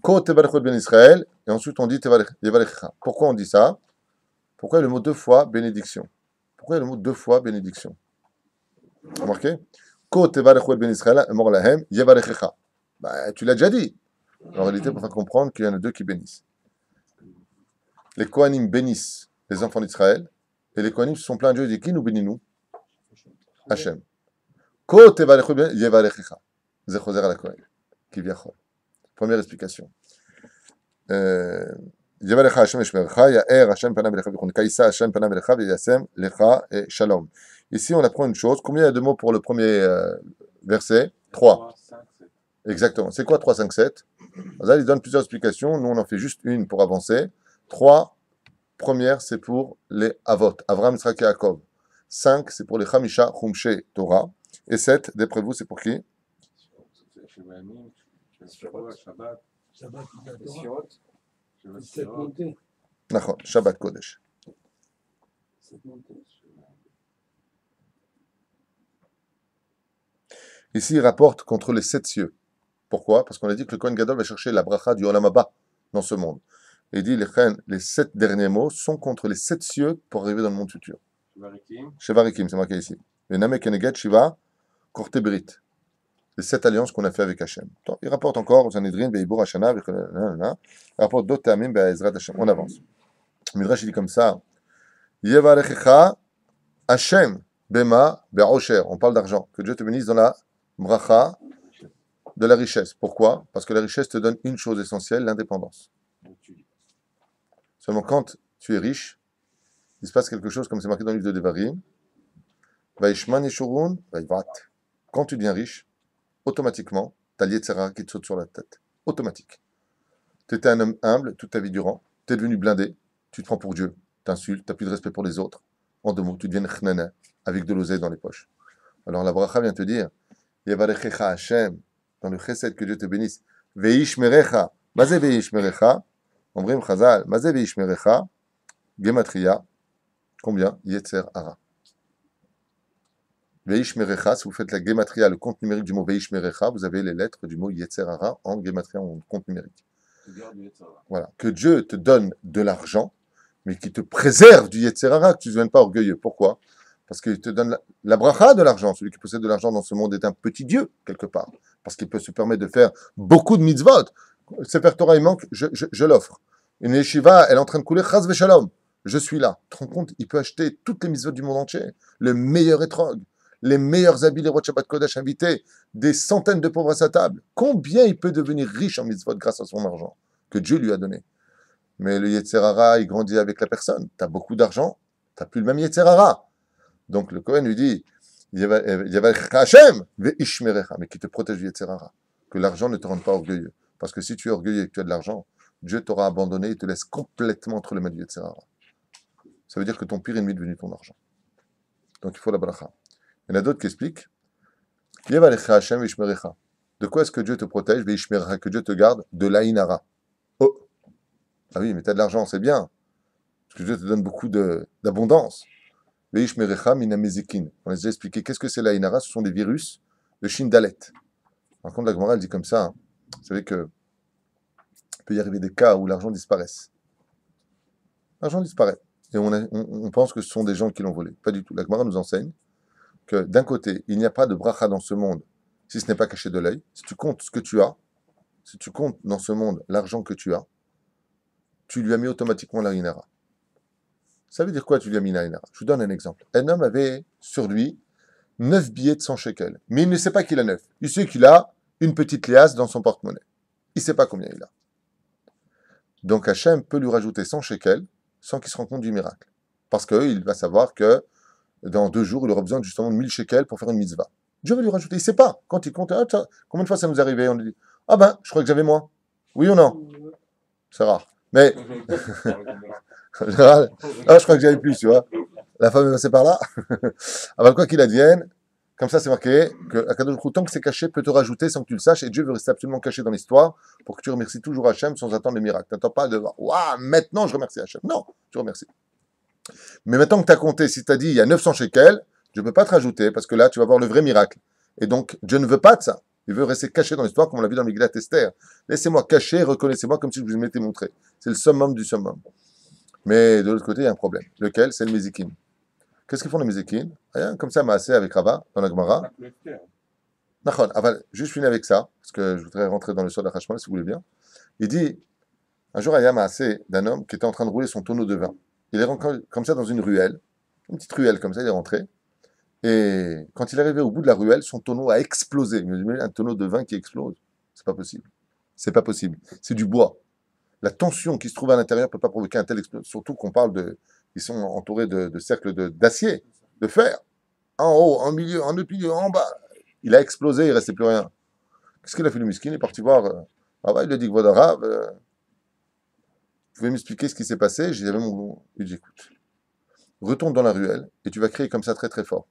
Ko tevarechu ben Israël, et ensuite on dit yevarechecha. Pourquoi on dit ça? Pourquoi le mot deux fois bénédiction? Pourquoi le mot deux fois bénédiction? Remarquez? Ko tevarechu ben Israël, mor lahem, yevarechecha. Bah, tu l'as déjà dit. En réalité, pour faire comprendre qu'il y en a deux qui bénissent. Les Kohanim bénissent les enfants d'Israël, et les Kohanim se sont plaints à Dieu et disent, qui nous bénit nous? Hachem. Ko tevarechu ben yevarechecha. Zechozer ala Kohen. Qui vient. Première explication. Yevarecha Hashem eshmerecha, ya'er Hashem panav elecha v'chon, kaïsa Hashem panav elecha v'yasem lecha et shalom. Ici, on apprend une chose. Combien il y a de mots pour le premier verset? 3. 5, 7. Exactement. C'est quoi 3, 5, 7? Là, il donne plusieurs explications. Nous, on en fait juste une pour avancer. 3, première, c'est pour les Avot. Avraham, Yitzhak et Yaakov. 5, c'est pour les Chamisha, Chumshe, Torah. Et 7, d'après vous, c'est pour qui? Shabbat, Shabbat, la Torah. Sirot, 7 montées. Nachon, Shabbat Kodesh. 7 montées. Ici, il rapporte contre les 7 cieux. Pourquoi? Parce qu'on a dit que le Kohen Gadol va chercher la bracha du Olam Haba dans ce monde. Et il dit les 7 derniers mots sont contre les 7 cieux pour arriver dans le monde futur. Shevarikim, c'est marqué ici. Et Name Keneget Shiva Korte Brit. Les 7 alliances qu'on a fait avec Hachem. Donc, il rapporte encore Sanhedrin, Beibur Hashana, il rapporte d'autres Tamim, Be'ezrat Hachem. On avance. Midrash, il dit comme ça. Yevarechecha Hachem Bema Be'osher. On parle d'argent. Que Dieu te bénisse dans la bracha de la richesse. Pourquoi? Parce que la richesse te donne une chose essentielle, l'indépendance. Seulement quand tu es riche, il se passe quelque chose comme c'est marqué dans le livre de Devarim. Vaishman Yeshurun, Vaivrat. Quand tu deviens riche, automatiquement, tu as l'Yetzera qui te saute sur la tête. Automatique. Tu étais un homme humble toute ta vie durant, tu es devenu blindé, tu te prends pour Dieu, tu insultes, tu n'as plus de respect pour les autres. En 2 mots, tu deviens chnana, avec de l'oseille dans les poches. Alors la bracha vient te dire, Yevarechecha Hashem, dans le chesed que Dieu te bénisse, Veish merecha, Mazé Veish merecha, Ombrim Chazal, Mazé Veish merecha, Gematria, combien? Yetzer Hara. Veish merecha, si vous faites la gematria, le compte numérique du mot Veish merecha, vous avez les lettres du mot Yetzer Hara en gematria, en compte numérique. Voilà. Que Dieu te donne de l'argent, mais qu'il te préserve du Yetzer Hara, que tu ne deviennes pas orgueilleux. Pourquoi? Parce qu'il te donne la bracha de l'argent. Celui qui possède de l'argent dans ce monde est un petit Dieu, quelque part. Parce qu'il peut se permettre de faire beaucoup de mitzvot. Sefer Torah, il manque, je l'offre. Une yeshiva, elle est en train de couler, chas v'shalom. Je suis là. Tu te rends compte? Il peut acheter toutes les mitzvot du monde entier. Le meilleur étrog, les meilleurs habits, les rois de Shabbat Kodesh invités, des centaines de pauvres à sa table. Combien il peut devenir riche en mitzvot grâce à son argent que Dieu lui a donné? Mais le Yetzer Hara, il grandit avec la personne. Tu as beaucoup d'argent, tu n'as plus le même Yetzer Hara. Donc le Kohen lui dit, Hashem, ve'ishmerecha, mais qui te protège du Yetzer Hara. Que l'argent ne te rende pas orgueilleux. Parce que si tu es orgueilleux et que tu as de l'argent, Dieu t'aura abandonné et te laisse complètement entre les mains du Yetzer Hara. Ça veut dire que ton pire ennemi est devenu ton argent. Donc il faut la bracha. Il y en a d'autres qui expliquent, Hashem ve'ishmerecha. De quoi est-ce que Dieu te protège, ve'ishmerecha, que Dieu te garde? De l'Aïnara. Oh! Ah oui, mais tu as de l'argent, c'est bien. Parce que Dieu te donne beaucoup d'abondance. Veishmerecha minamezikin. On a déjà expliqué qu'est-ce que c'est l'Aïnara. Ce sont des virus de Shindalet. Par contre, la Gemara, elle dit comme ça. Hein. Vous savez que peut y arriver des cas où l'argent disparaisse. L'argent disparaît. Et on pense que ce sont des gens qui l'ont volé. Pas du tout. La Gemara nous enseigne que d'un côté, il n'y a pas de bracha dans ce monde si ce n'est pas caché de l'œil. Si tu comptes ce que tu as, si tu comptes dans ce monde l'argent que tu as, tu lui as mis automatiquement l'Aïnara. Ça veut dire quoi, tu lui as mis l'Aïnara? Je vous donne un exemple. Un homme avait sur lui 9 billets de 100 shekels. Mais il ne sait pas qu'il a 9. Il sait qu'il a une petite liasse dans son porte-monnaie. Il ne sait pas combien il a. Donc Hachem peut lui rajouter 100 shekels sans qu'il se rende compte du miracle. Parce qu'il va savoir que dans 2 jours, il aura besoin justement de 1000 shekels pour faire une mitzvah. Dieu va lui rajouter. Il ne sait pas. Quand il compte, combien de fois ça nous est arrivé? On lui dit, ah ben, je crois que j'avais moins. Oui ou non? C'est rare. Mais, en général, je crois que j'avais plus, tu vois. La femme est passée par là. Ah ben, quoi qu'il advienne, comme ça c'est marqué, que Akadosh Baruch Hu, tant que c'est caché, peut te rajouter sans que tu le saches, et Dieu veut rester absolument caché dans l'histoire pour que tu remercies toujours Hachem sans attendre les miracles. Tu n'attends pas de voir, waouh, maintenant je remercie Hachem. Non, tu remercies. Mais maintenant que tu as compté, si tu as dit il y a 900 shekels, je ne peux pas te rajouter parce que là tu vas voir le vrai miracle. Et donc Dieu ne veut pas de ça. Il veut rester caché dans l'histoire, comme on l'a vu dans Megillat Esther. Laissez-moi cacher, reconnaissez-moi comme si je vous m'étais montré. C'est le summum du summum. Mais de l'autre côté, il y a un problème. Lequel? C'est le Mézikin. Qu'est-ce qu'ils font les Mézikin? Rien, comme ça, Maasé avec Rava, dans la Gemara. Nachon, juste finis avec ça, parce que je voudrais rentrer dans le sol d'Achashmal, si vous voulez bien. Il dit, un jour, il y a Maasé d'un homme qui était en train de rouler son tonneau de vin. Il est rentré comme ça dans une ruelle, une petite ruelle comme ça, il est rentré. Et quand il est arrivé au bout de la ruelle, son tonneau a explosé. Un tonneau de vin qui explose, c'est pas possible. C'est pas possible. C'est du bois. La tension qui se trouve à l'intérieur ne peut pas provoquer un tel explosion. Surtout qu'on parle de... Ils sont entourés de cercles d'acier, de fer. En haut, en milieu, en autre milieu, en bas. Il a explosé, il ne restait plus rien. Qu'est-ce qu'il a fait le miskin? Il est parti voir... il lui a dit, Gvodarav, vous pouvez m'expliquer ce qui s'est passé? Il dit, écoute, retourne dans la ruelle et tu vas crier comme ça très très fort.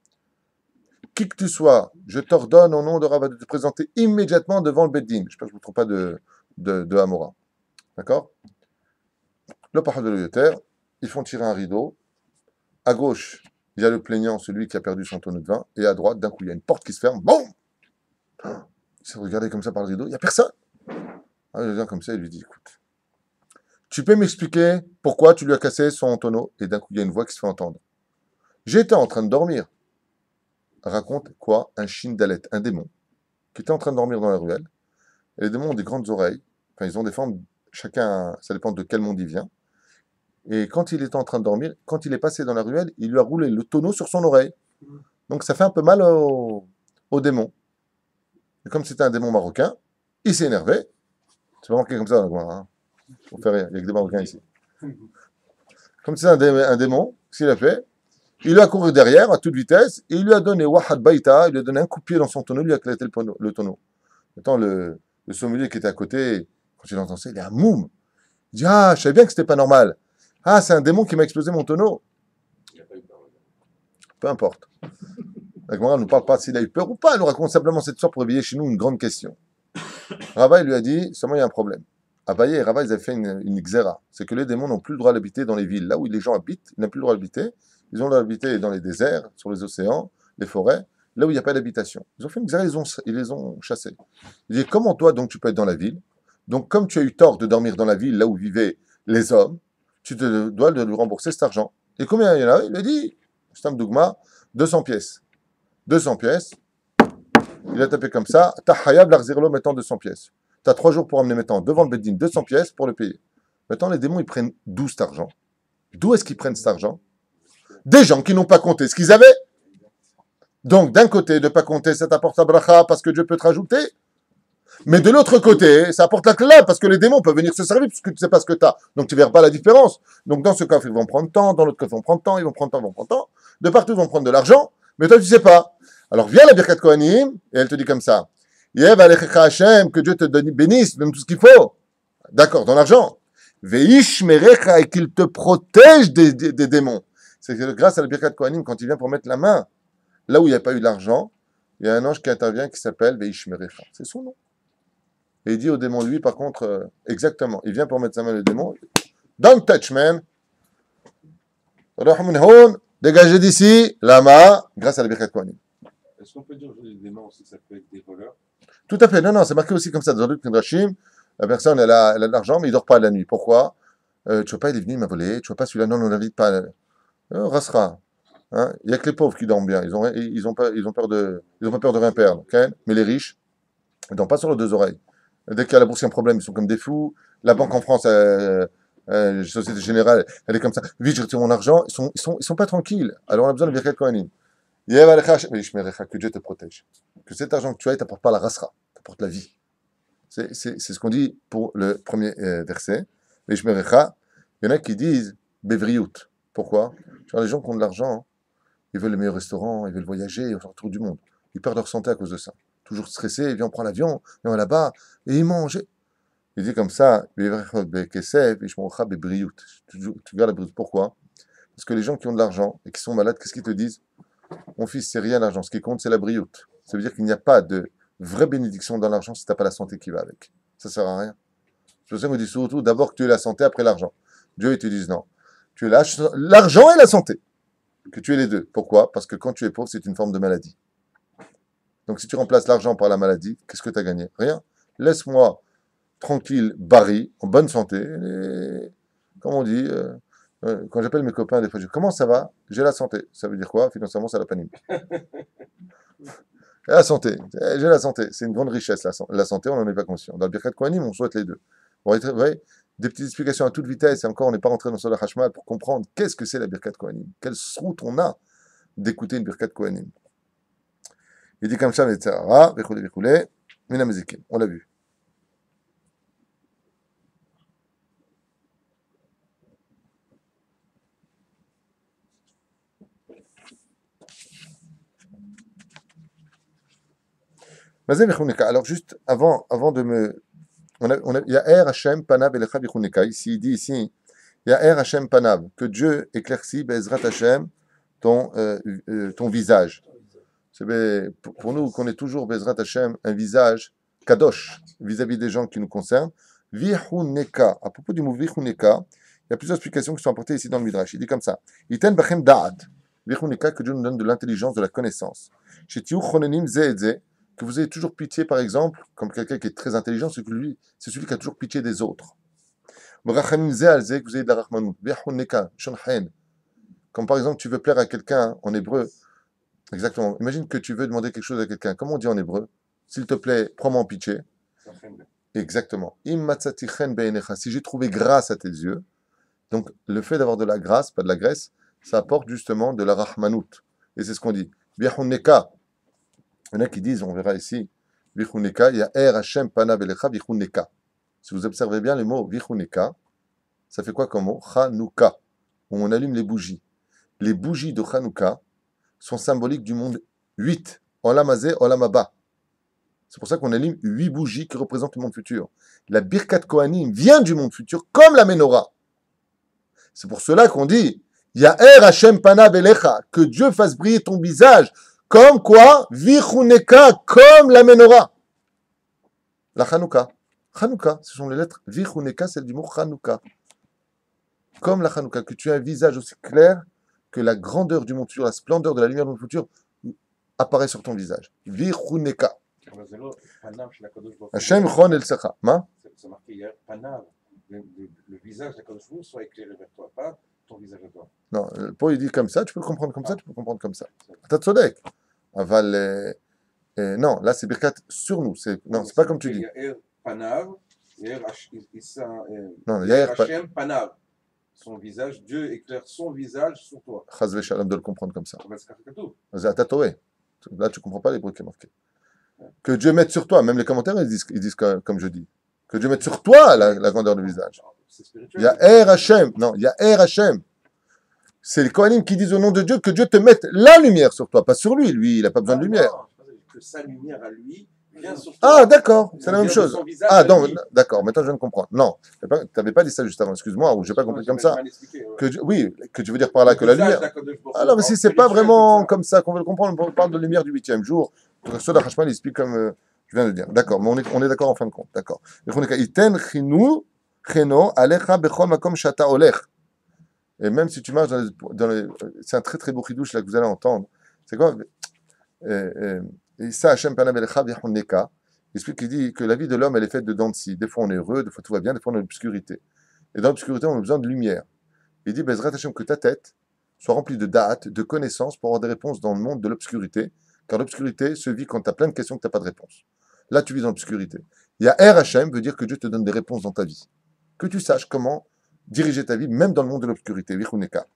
Qui que tu sois, je t'ordonne au nom de Rav de te présenter immédiatement devant le Beddin. Je ne me trompe pas de Hamora. D'accord? Le parle de l'Oyoter, ils font tirer un rideau. À gauche, il y a le plaignant, celui qui a perdu son tonneau de vin. Et à droite, d'un coup, il y a une porte qui se ferme. Boum! Il s'est regardé comme ça par le rideau. Il n'y a personne. Il vient comme ça, il lui dit, écoute, tu peux m'expliquer pourquoi tu lui as cassé son tonneau? Et d'un coup, il y a une voix qui se fait entendre. J'étais en train de dormir. Raconte quoi? Un Shindalet, un démon, qui était en train de dormir dans la ruelle. Et les démons ont des grandes oreilles. Enfin, ils ont des formes, chacun, ça dépend de quel monde il vient. Et quand il était en train de dormir, quand il est passé dans la ruelle, il lui a roulé le tonneau sur son oreille. Donc ça fait un peu mal au démon. Et comme c'était un démon marocain, il s'est énervé. C'est pas marqué comme ça, hein. On fait rien, il n'y a que des Marocains ici. Comme c'est un démon, ce qu'il a fait, il lui a couru derrière à toute vitesse et il lui a donné Wahad Baïta, il lui a donné un coup de pied dans son tonneau, il lui a éclaté le tonneau. Maintenant, le sommelier qui était à côté, quand il entend ça, il est un moum. Il dit, ah, je savais bien que c'était pas normal. Ah, c'est un démon qui m'a explosé mon tonneau. Peu importe. La Gemara ne nous parle pas s'il a eu peur ou pas, elle nous raconte simplement cette histoire pour réveiller chez nous une grande question. Rava, il lui a dit, seulement il y a un problème. Abaye et Rava, ils avaient fait une xéra. C'est que les démons n'ont plus le droit d'habiter dans les villes. Là où les gens habitent, ils n'ont plus le droit d'habiter. Ils ont le droit d'habiter dans les déserts, sur les océans, les forêts, là où il n'y a pas d'habitation. Ils ont fait une xéra, ils les ont chassés. Il dit, comment toi, donc, tu peux être dans la ville? Donc, comme tu as eu tort de dormir dans la ville, là où vivaient les hommes, tu te dois de lui rembourser cet argent. Et combien il y en a? Il a dit, Stam Dougma, 200 pièces. 200 pièces. Il a tapé comme ça. Tahayab l'arzirlo mettant 200 pièces. Tu as 3 jours pour emmener maintenant devant le Beddin 200 pièces pour le payer. Maintenant, les démons, ils prennent d'où cet argent? D'où est-ce qu'ils prennent cet argent? Des gens qui n'ont pas compté ce qu'ils avaient. Donc, d'un côté, de ne pas compter, ça t'apporte la bracha parce que Dieu peut te rajouter. Mais de l'autre côté, ça apporte la clé parce que les démons peuvent venir se servir parce que tu ne sais pas ce que tu as. Donc, tu ne verras pas la différence. Donc, dans ce cas, ils vont prendre tant. Dans l'autre cas, ils vont prendre tant. Ils vont prendre tant, ils vont prendre tant. De partout, ils vont prendre de l'argent. Mais toi, tu ne sais pas. Alors, viens la Birkat Kohanim et elle te dit comme ça. Yev alechecha Hashem, que Dieu te bénisse, même tout ce qu'il faut. D'accord, dans l'argent. Veish merecha, et qu'il te protège des démons. C'est que grâce à la Birkat Kohanim, quand il vient pour mettre la main, là où il n'y a pas eu d'argent, il y a un ange qui intervient qui s'appelle Veish merecha. C'est son nom. Et il dit au démon, lui, par contre, exactement, il vient pour mettre sa main le démon. Don't touch, man. Dégagez d'ici, lama, grâce à la Birkat Kohanim. Est-ce qu'on peut dire aujourd'hui des démons aussi, ça peut être des voleurs? Tout à fait. Non, c'est marqué aussi comme ça dans le Midrashim. La personne, elle a de l'argent, mais il ne dort pas la nuit. Pourquoi? Tu ne vois pas, il est venu, il m'a volé. Tu ne vois pas, celui-là, non, on n'invite pas. Rasra. Hein? Il n'y a que les pauvres qui dorment bien. Ils ont pas peur de rien perdre. Okay? Mais les riches, ils ne dorment pas sur leurs deux oreilles. Dès qu'il y a la bourse, il y a un problème, ils sont comme des fous. La banque en France, Société Générale, elle est comme ça. Vite, je retire mon argent. Ils sont pas tranquilles. Alors on a besoin de Birkat Kohanim. Que Dieu te protège. Que cet argent que tu as, il ne t'apporte pas la rasra, il t'apporte la vie. C'est ce qu'on dit pour le premier verset. Il y en a qui disent Bevriout. Pourquoi? Les gens qui ont de l'argent, ils veulent les meilleurs restaurants, ils veulent voyager, ils veulent faire le tour du monde. Ils perdent leur santé à cause de ça. Toujours stressés, ils viennent, on prend l'avion, ils vont là-bas, et ils mangent. Il dit comme ça, tu gardes la brioute. Pourquoi? Parce que les gens qui ont de l'argent et qui sont malades, qu'est-ce qu'ils te disent? Mon fils, c'est rien l'argent. Ce qui compte, c'est la brioute. Ça veut dire qu'il n'y a pas de vraie bénédiction dans l'argent si tu n'as pas la santé qui va avec. Ça ne sert à rien. Je sais qu'on dit surtout d'abord que tu aies la santé après l'argent. Dieu, il te dit non. Tu es l'argent et la santé. Que tu aies les deux. Pourquoi? Parce que quand tu es pauvre, c'est une forme de maladie. Donc si tu remplaces l'argent par la maladie, qu'est-ce que tu as gagné? Rien. Laisse-moi tranquille, Barry, en bonne santé. Et, comme on dit, quand j'appelle mes copains, des fois, je dis comment ça va? J'ai la santé. Ça veut dire quoi? Financièrement, ça la panique. La santé, j'ai la santé. C'est une grande richesse, la santé, on n'en est pas conscient. Dans le Birkat Kohanim, on souhaite les deux. Vous voyez, des petites explications à toute vitesse, et encore, on n'est pas rentré dans le Hashmal pour comprendre qu'est-ce que c'est la Birkat Kohanim. Quelle route on a d'écouter une Birkat Kohanim. Il dit comme ça, mais on l'a vu. Alors, juste avant de me. Il y a Er Hashem Panav Elecha Bichunika. Ici, il dit ici, il y a Er Hashem Panav, que Dieu éclaircit Bezrat Hashem ton visage. Pour nous, qu'on ait toujours Bezrat Hashem un visage kadosh vis-à-vis des gens qui nous concernent. Vichuneka. À propos du mot Vichuneka, il y a plusieurs explications qui sont apportées ici dans le Midrash. Il dit comme ça Iten Bachem Da'at. Vichuneka, que Dieu nous donne de l'intelligence, de la connaissance. Shetiu Chonenim Ze'edze. Que vous ayez toujours pitié, par exemple, comme quelqu'un qui est très intelligent, c'est celui qui a toujours pitié des autres. Que vous ayez de la rachmanout. Comme par exemple, tu veux plaire à quelqu'un en hébreu. Exactement. Imagine que tu veux demander quelque chose à quelqu'un. Comment on dit en hébreu? S'il te plaît, prends-moi en pitié. Exactement. Si j'ai trouvé grâce à tes yeux, donc le fait d'avoir de la grâce, pas de la graisse, ça apporte justement de la rachmanout. Et c'est ce qu'on dit. Il y en a qui disent, on verra ici, Vichuneka, il y a Er Hashem Panav Elecha Vichuneka. Si vous observez bien le mot Vichuneka, ça fait quoi comme mot? Chanukah, où on allume les bougies. Les bougies de Chanukah sont symboliques du monde 8, Olam Hazeh, Olam Haba. C'est pour ça qu'on allume 8 bougies qui représentent le monde futur. La Birkat Kohanim vient du monde futur, comme la Menorah. C'est pour cela qu'on dit, il y a Er Hashem Panav Elecha, que Dieu fasse briller ton visage. Comme quoi, Vichuneka, comme la Menorah. La Chanukah. Chanukah, ce sont les lettres. Vichuneka, c'est du mot Chanukah. Comme la Chanukah, que tu aies un visage aussi clair que la grandeur du monde futur, la splendeur de la lumière du monde futur apparaît sur ton visage. Vichuneka. Hashem Chon El Secha. C'est marqué hier, Panav. Le visage de Kadosh Baruch Hu soit éclairé vers toi, pas ton visage à toi. Non, Paul il dit comme ça, tu peux le comprendre comme ça, tu peux le comprendre comme ça. T'as tzodek. Aval, non, là c'est Birkat sur nous. Non, c'est pas comme tu dis. Il y a Panav, il y a non, il y a Hashem Panav. Son visage, Dieu éclaire son visage sur toi. Chaz v'shalom de le comprendre comme ça. C'est Atatoé. Là tu comprends pas l'hébreu qui est marqué. Que Dieu mette sur toi, même les commentaires ils disent comme je dis. Que Dieu mette sur toi la grandeur du visage. Il y a Er Hashem. Non, il y a Er Hashem. C'est les Kohanim qui disent au nom de Dieu que Dieu te mette la lumière sur toi, pas sur lui. Lui, il n'a pas besoin de lumière. Non, que sa lumière à lui vient sur toi. Ah, d'accord, c'est la même chose. Ah, donc, d'accord, maintenant je viens de comprendre. Non, tu n'avais pas dit ça juste avant, excuse-moi, ou je n'ai pas compris comme ça. Oui, que tu veux dire par là que la lumière. Alors, mais si c'est pas vraiment comme ça qu'on veut le comprendre, on parle de lumière du 8e jour. Sur la Hashmal, il explique comme je viens de dire. D'accord, mais on est d'accord en fin de compte. D'accord. Et même si tu marches dans les c'est un très très beau chidouche là que vous allez entendre. C'est quoi Issa Hashem Panav Elecha Vichuneka. Il explique qu'il dit que la vie de l'homme elle est faite de dents de scie. Des fois on est heureux, des fois tout va bien, des fois on est dans l'obscurité. Et dans l'obscurité on a besoin de lumière. Il dit Bezrat Hashem que ta tête soit remplie de da'at, de connaissances pour avoir des réponses dans le monde de l'obscurité. Car l'obscurité se vit quand tu as plein de questions que tu n'as pas de réponse. Là tu vis dans l'obscurité. Il y a Er Hashem veut dire que Dieu te donne des réponses dans ta vie. Que tu saches comment diriger ta vie, même dans le monde de l'obscurité. Vichuneka.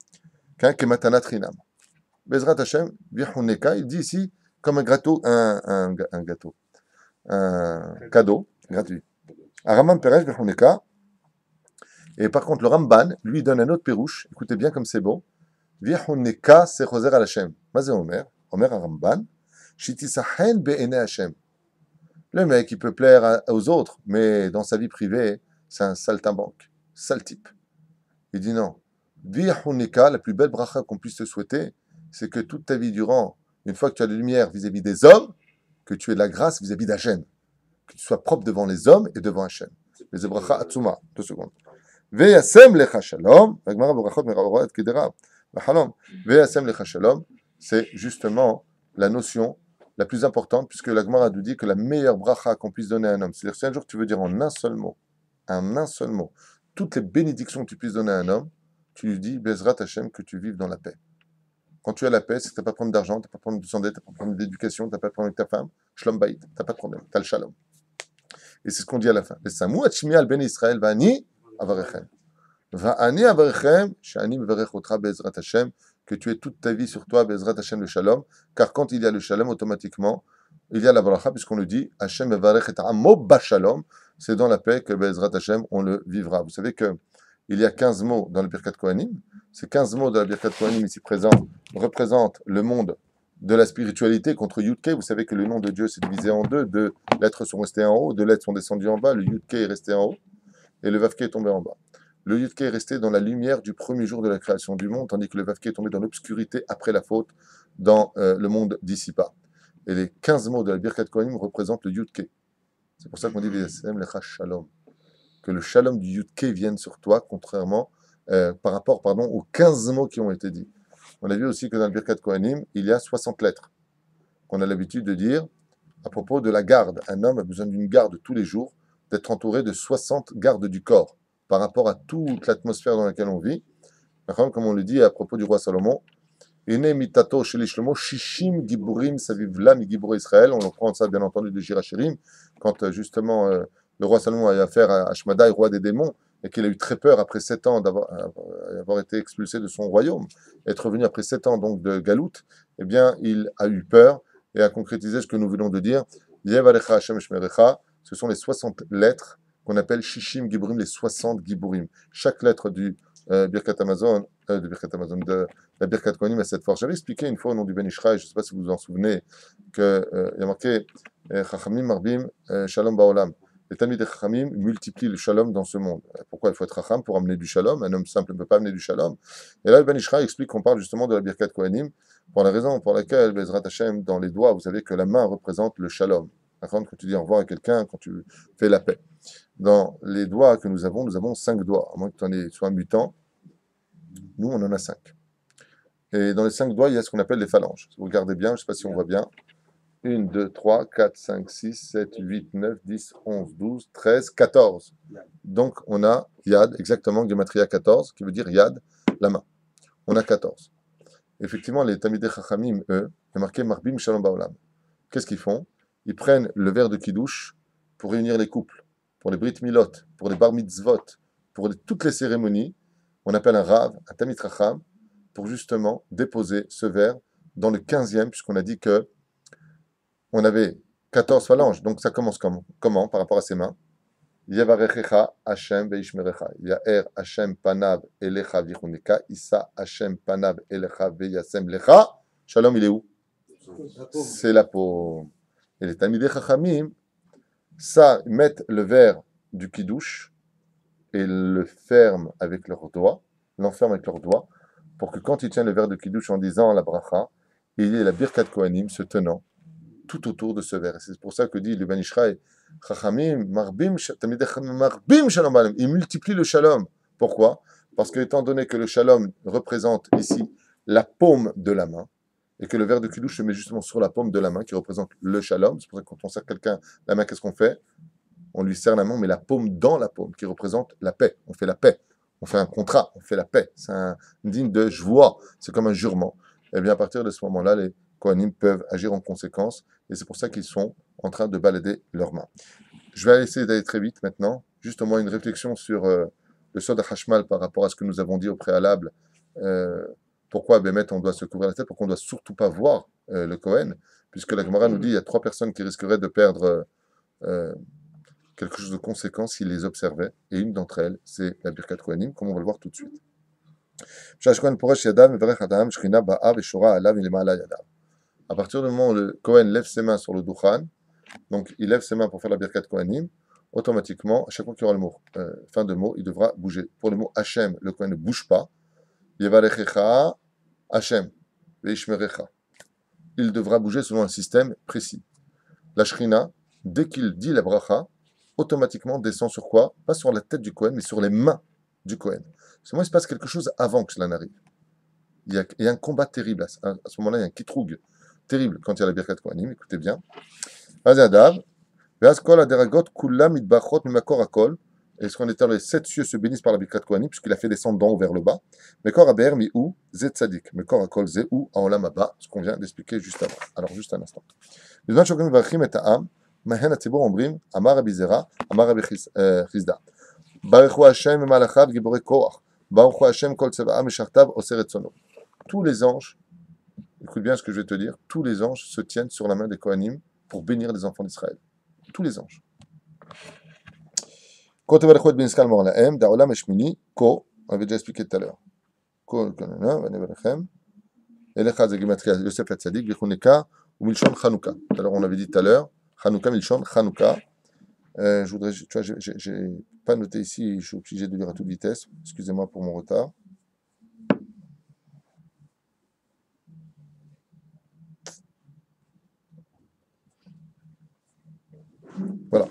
Kematana Trinam. Bezrat Hashem, Vichuneka, il dit ici, comme un gâteau, un cadeau gratuit. Aramam Peresh, Vichuneka. Et par contre, le Ramban, lui, donne un autre pérouche. Écoutez bien comme c'est beau. Vichuneka, c'est Choser al Hashem. Mazé Omer, Omer Aramban, Shitisahen be'ene Hashem. Le mec, il peut plaire aux autres, mais dans sa vie privée, c'est un saltimbanque, sale type. Il dit non. Vichuneka, la plus belle bracha qu'on puisse te souhaiter, c'est que toute ta vie durant, une fois que tu as de la lumière vis-à-vis des hommes, que tu aies de la grâce vis-à-vis d'Hachem. Que tu sois propre devant les hommes et devant Hachem. Les bracha atzuma. 2 secondes. Veyasem lecha shalom. Vagmara brachot meraorat kedera. V'halom. Veyasem lecha shalom. C'est justement la notion la plus importante, puisque la Gemara nous dit que la meilleure bracha qu'on puisse donner à un homme, c'est-à-dire si un jour tu veux dire en un seul mot, toutes les bénédictions que tu puisses donner à un homme, tu lui dis, Bezrat Hashem, que tu vives dans la paix. Quand tu as la paix, c'est que tu n'as pas de problème d'argent, tu n'as pas de problème de santé, tu n'as pas de problème d'éducation, tu n'as pas de problème avec ta femme, shlom bayit, tu n'as pas de problème, tu as le shalom. Et c'est ce qu'on dit à la fin. Vesamu atshmi al ben Israël va'ani avarechem. Va'ani avarechem, she'ani mevarech otra Bezrat Hashem, que tu aies toute ta vie sur toi, Bezrat Hashem le shalom, car quand il y a le shalom, automatiquement, il y a la bracha, puisqu'on le dit, Hashem mevarech et amo b'shalom, c'est dans la paix que Bezrat Hashem, on le vivra. Vous savez qu'il y a 15 mots dans le Birkat Kohanim. Ces 15 mots de la Birkat Kohanim ici présents représentent le monde de la spiritualité contre Yudke. Vous savez que le nom de Dieu s'est divisé en deux. Deux lettres sont restées en haut, deux lettres sont descendues en bas. Le Yudke est resté en haut et le Vavke est tombé en bas. Le Yudke est resté dans la lumière du premier jour de la création du monde, tandis que le Vavke est tombé dans l'obscurité après la faute dans le monde d'ici-bas. Et les 15 mots de la Birkat Kohanim représentent le Yudke. C'est pour ça qu'on dit V'yasem lecha shalom. Que le shalom du Yudke vienne sur toi, contrairement par rapport aux 15 mots qui ont été dits. On a vu aussi que dans le Birkat Kohanim, il y a 60 lettres qu'on a l'habitude de dire à propos de la garde. Un homme a besoin d'une garde tous les jours, d'être entouré de 60 gardes du corps par rapport à toute l'atmosphère dans laquelle on vit. Comme on le dit à propos du roi Salomon, Ene mitato sheli Shlomo, shishim giburim savivla mi gibur Israël. On reprend ça bien entendu de Shirachirim, quand justement le roi Salomon a eu affaire à Ashmadaï, roi des démons, et qu'il a eu très peur après 7 ans d'avoir été expulsé de son royaume, être revenu après 7 ans donc de galoute, eh bien il a eu peur et a concrétisé ce que nous venons de dire. Yev alecha Hashem shmerecha, ce sont les 60 lettres qu'on appelle Shishim Giburim, les 60 Giburim. Chaque lettre du Birkat Hamazon, de la Birkat Kohanim a cette force. J'avais expliqué une fois au nom du Ben Ishraï, je ne sais pas si vous vous en souvenez, qu'il y a marqué Chachamim Marbim Shalom Baolam. Les Talmidei Chachamim multiplient le shalom dans ce monde. Pourquoi il faut être Chacham pour amener du shalom? Un homme simple ne peut pas amener du shalom. Et là, le Ben Ishraï explique qu'on parle justement de la Birkat Kohanim, pour la raison pour laquelle, Bezrat Hashem, dans les doigts, vous savez que la main représente le shalom. Quand tu dis au revoir à quelqu'un, quand tu fais la paix. Dans les doigts que nous avons 5 doigts. À moins que tu sois un mutant, nous, on en a 5. Et dans les 5 doigts, il y a ce qu'on appelle les phalanges. Si vous regardez bien, je ne sais pas si on voit bien. 1, 2, 3, 4, 5, 6, 7, 8, 9, 10, 11, 12, 13, 14. Donc, on a Yad, exactement, Gematria 14, qui veut dire Yad, la main. On a 14. Effectivement, les Talmidei Chachamim, eux, il y a marqué Marbim Shalom Baolam. Qu'est-ce qu'ils font? Ils prennent le verre de Kiddush pour réunir les couples, pour les Brit Milot, pour les Bar Mitzvot, pour toutes les cérémonies. On appelle un Rav, un Talmid Chacham, pour justement déposer ce verre dans le 15e, puisqu'on a dit que on avait 14 phalanges. Donc ça commence comment par rapport à ses mains? Yevarechecha Hashem veishmerecha. Yaer Hashem panav elecha vichuneka. Issa Hashem panav elecha veyasem lecha. Shalom, il est où? C'est la paume. Et les Talmidei Chachamim, ça, mettent le verre du Kiddush et le ferment avec leurs doigts, l'enferment avec leurs doigts, pour que quand ils tiennent le verre de Kiddush en disant la bracha, il y ait la Birkat Kohanim se tenant tout autour de ce verre. Et c'est pour ça que dit le Ben Ishraï, Chachamim, Marbim Shalom Baolam, ils multiplient le shalom. Pourquoi? Parce que, étant donné que le shalom représente ici la paume de la main, et que le verre de Kiddush se met justement sur la paume de la main, qui représente le shalom. C'est pour ça que quand on serre quelqu'un la main, qu'est-ce qu'on fait? On lui serre la main, mais la paume dans la paume, qui représente la paix. On fait la paix. On fait un contrat. On fait la paix. C'est un digne de joie. C'est comme un jurement. Et bien, à partir de ce moment-là, les Kohanim peuvent agir en conséquence. Et c'est pour ça qu'ils sont en train de balader leurs mains. Je vais essayer d'aller très vite maintenant. Juste au moins une réflexion sur le Sod HaChashmal par rapport à ce que nous avons dit au préalable. Pourquoi Bémet on doit se couvrir la tête? Pourquoi on ne doit surtout pas voir le Kohen? Puisque la Gemara nous dit qu'il y a 3 personnes qui risqueraient de perdre quelque chose de conséquent s'ils les observaient. Et une d'entre elles, c'est la Birkat Kohanim, comme on va le voir tout de suite. À partir du moment où le Kohen lève ses mains sur le Duchan, donc il lève ses mains pour faire la Birkat Kohanim, automatiquement, à chaque fois qu'il y aura le mot, fin de mot, il devra bouger. Pour le mot Hashem, le Kohen ne bouge pas. Yevarechecha Hashem veishmerecha. Il devra bouger selon un système précis. La Shrina, dès qu'il dit la bracha, automatiquement descend sur quoi? Pas sur la tête du Kohen, mais sur les mains du Kohen. Seulement, il se passe quelque chose avant que cela n'arrive. Il y a un combat terrible. À ce moment-là, il y a un kitroug terrible quand il y a la Birkat Kohanim, écoutez bien. Azadav, Ve'az kol aderagot kulam mitbachot mimakor hakol. Et ce qu'on est dans les 7 cieux se bénissent par la Birkat Kohanim, puisqu'il a fait descendre d'en haut vers le bas. Mekor aber mi'u zet tzadik. Mekor hakol ze'u ha'olam haba, ce qu'on vient d'expliquer juste avant. Alors, juste un instant. בזמן שאומרים מברכים את העם, מהן הציבור אומרים, אמר רבי זרע, אמר רבי חיסדא. ברכו השם ממלאכיו גיבורי כוח, ברכו השם כל צבאה משרתיו עושה רצונו. Tous les anges, écoute bien ce que je vais te dire, tous les anges se tiennent sur la main des Kohanim pour bénir les enfants d'Israël. Tous les anges. Quand tu vas le ben iskal mor laem, da'olam eshmini, ko, on avait déjà expliqué tout à l'heure. Ko, kanana, vaneverchem, elecha ze gematria Yosef Hatzadik, vichuneka, ou milshon Chanukah. Alors on avait dit tout à l'heure, Chanukah, milshon Chanukah. Je voudrais, tu vois, j'ai pas noté ici, je suis obligé de lire à toute vitesse. Excusez-moi pour mon retard. Voilà.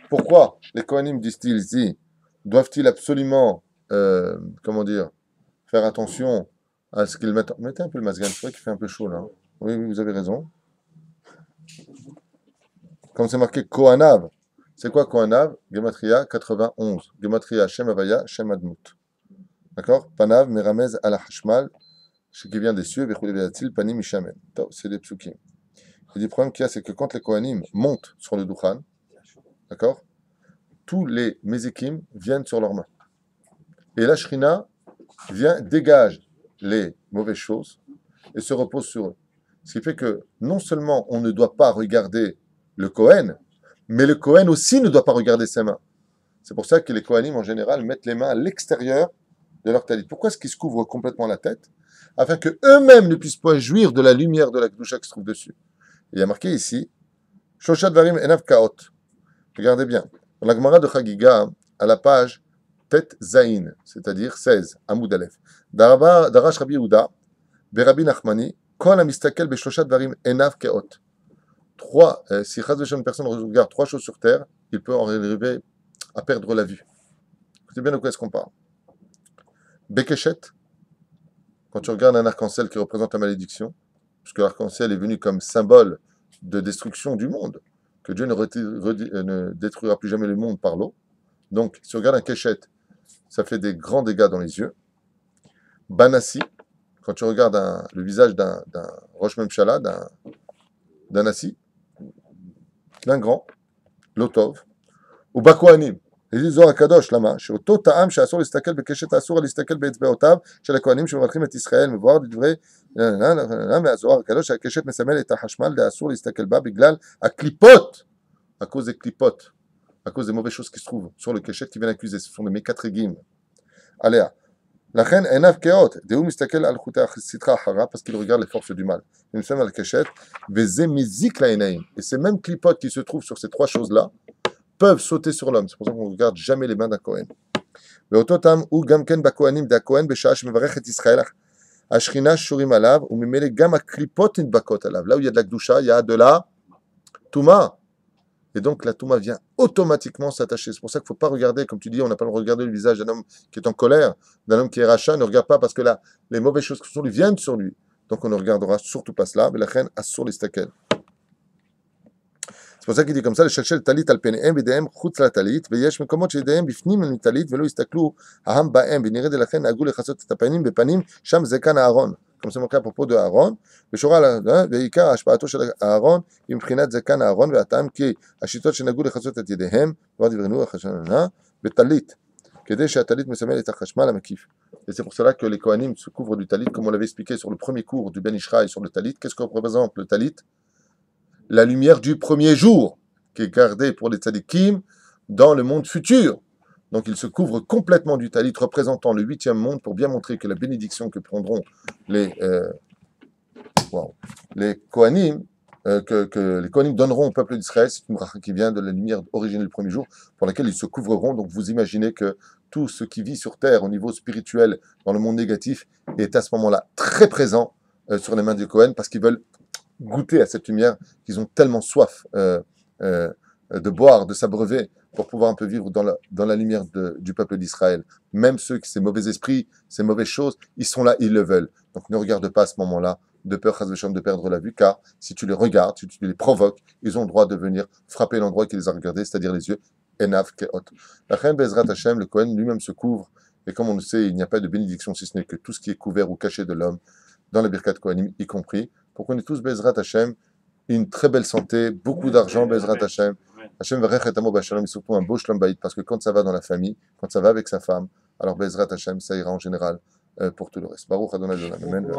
Pourquoi les Kohanim disent-ils ici, doivent-ils absolument, comment dire, faire attention à ce qu'ils mettent. Mettez un peu le masgan, c'est vrai qu'il fait un peu chaud là. Oui, oui, vous avez raison. Comme c'est marqué Kohanav. C'est quoi Kohanav? Gematria 91. Gematria Shem Havaya, Shem Admut. D'accord? Panav, Meramez, Ala Hashmal, ce qui vient des cieux, Vechule Veatil, Panim, Ishamen. C'est des psukim. Et le problème qu'il y a, c'est que quand les Kohanim montent sur le Dukhan, d'accord? Tous les Mezikim viennent sur leurs mains. Et la Shrina vient, dégage les mauvaises choses et se repose sur eux. Ce qui fait que non seulement on ne doit pas regarder le Kohen, mais le Kohen aussi ne doit pas regarder ses mains. C'est pour ça que les Kohanim, en général, mettent les mains à l'extérieur de leur talit. Pourquoi est-ce qu'ils se couvrent complètement la tête? Afin qu'eux-mêmes ne puissent pas jouir de la lumière de la Kedusha qui se trouve dessus. Et il y a marqué ici, Shoshat Varim Enav Kaot. Regardez bien. Dans la Gemara de Chagiga, à la page Tet Zain, c'est-à-dire 16, Amoud Aleph. Darash Rabbi Yehuda, Berabi Nachmani, Kol Amistakel Beshoshat Varim Enav Kaot. Si une personne regarde 3 choses sur terre, il peut en arriver à perdre la vue. Écoutez bien de quoi est-ce qu'on parle. Bekeshet, quand tu regardes un arc-en-ciel qui représente la malédiction, puisque l'arc-en-ciel est venu comme symbole de destruction du monde, que Dieu ne détruira plus jamais le monde par l'eau. Donc, si tu regardes un keshet, ça fait des grands dégâts dans les yeux. Banassi, quand tu regardes le visage d'un Rosh Memshala, d'un assis, d'un grand, Lotov, ou Bakohanim. Il dit Zohar Kadosh, lama, שאותו טעם שאסור להסתכל בקשת האסור להסתכל באצבעותיו של הכהנים שמברכים את ישראל, מבואר בדברי מהזוהר הקדוש שהקשת מסמל את החשמל דאסור להסתכל בה בגלל הקליפות, à cause des clipotes, à cause des mauvaises choses qui se trouvent sur le cachet qui viennent accuser, ce sont des mékatrégim. Aléa. לכן עיניו כאות, דהוא מסתכל על חוטי הסטרה אחרה, parce qu'il regarde les forces du mal. Il me semble à la cachette, וזה מזיק לעיניים. Et ces mêmes clipotes qui se trouvent sur ces 3 choses-là peuvent sauter sur l'homme. C'est pour ça qu'on ne regarde jamais les mains d'un Kohen. ואותו טעם הוא גם כן בכהנים דהכהן בשעה שמברך את ישראל, השכינה שורים עליו, וממילא גם הקליפות נדבקות עליו. Là où il y a de la Kedusha, il y a de la Touma. Et donc la Touma vient automatiquement s'attacher. C'est pour ça qu'il ne faut pas regarder, comme tu dis, on n'a pas le droit de regarder le visage d'un homme qui est en colère, d'un homme qui est rachat, ne regarde pas parce que là, les mauvaises choses qui sont lui viennent sur lui. Donc on ne regardera surtout pas cela. Mais la reine assure les stakel. C'est pour ça qu'il dit comme ça, le shachel talit al penehem vedehem chutz la talit, veyesh mekomot shedehem bifnim el talit velo istaklu aham baem venired de la reine agul echasot et apanim bepanim sham zekan Aaron. Comme c'est marqué à propos de Aaron, ושורה ועיקר השפעתו של אהרון היא מבחינת זקן אהרון והטעם כי השיטות שנהגו לחצות את ידיהם כבר דברנו החשנה בטלית כדי שהטלית מסמל את החשמל המקיף. Et c'est pour cela que les Kohanim se couvrent du talit, comme on l'avait expliqué sur le premier cours du Ben Ishraï sur le talit. Qu'est-ce que représente le talit? La lumière du premier jour qui est gardée pour les tzadikim dans le monde futur. Donc ils se couvrent complètement du talit représentant le 8e monde pour bien montrer que la bénédiction que prendront les Kohanim, que les Kohanim donneront au peuple d'Israël, c'est une bracha qui vient de la lumière originelle du premier jour, pour laquelle ils se couvriront. Donc vous imaginez que tout ce qui vit sur terre au niveau spirituel, dans le monde négatif, est à ce moment-là très présent sur les mains des Kohen, parce qu'ils veulent goûter à cette lumière, qu'ils ont tellement soif de boire, de s'abreuver, pour pouvoir un peu vivre dans la lumière du peuple d'Israël. Même ceux qui, ces mauvais esprits, ces mauvaises choses, ils sont là, ils le veulent. Donc ne regarde pas à ce moment-là de peur chas v'shalom, de perdre la vue, car si tu les regardes, si tu les provoques, ils ont le droit de venir frapper l'endroit qui les a regardés, c'est-à-dire les yeux, enav keot. La reine Bezrat Hashem, le Kohen lui-même se couvre, et comme on le sait, il n'y a pas de bénédiction si ce n'est que tout ce qui est couvert ou caché de l'homme, dans la Birkat Kohanim y compris, pour qu'on ait tous Bezrat Hashem, une très belle santé, beaucoup d'argent, Bezrat Hashem. Hashem verech et amo b'shalom, surtout un beau shalom bayit, parce que quand ça va dans la famille, quand ça va avec sa femme, alors Bezrat Hashem, ça ira en général pour tout le reste. Baruch Adonai Adonai. Amen.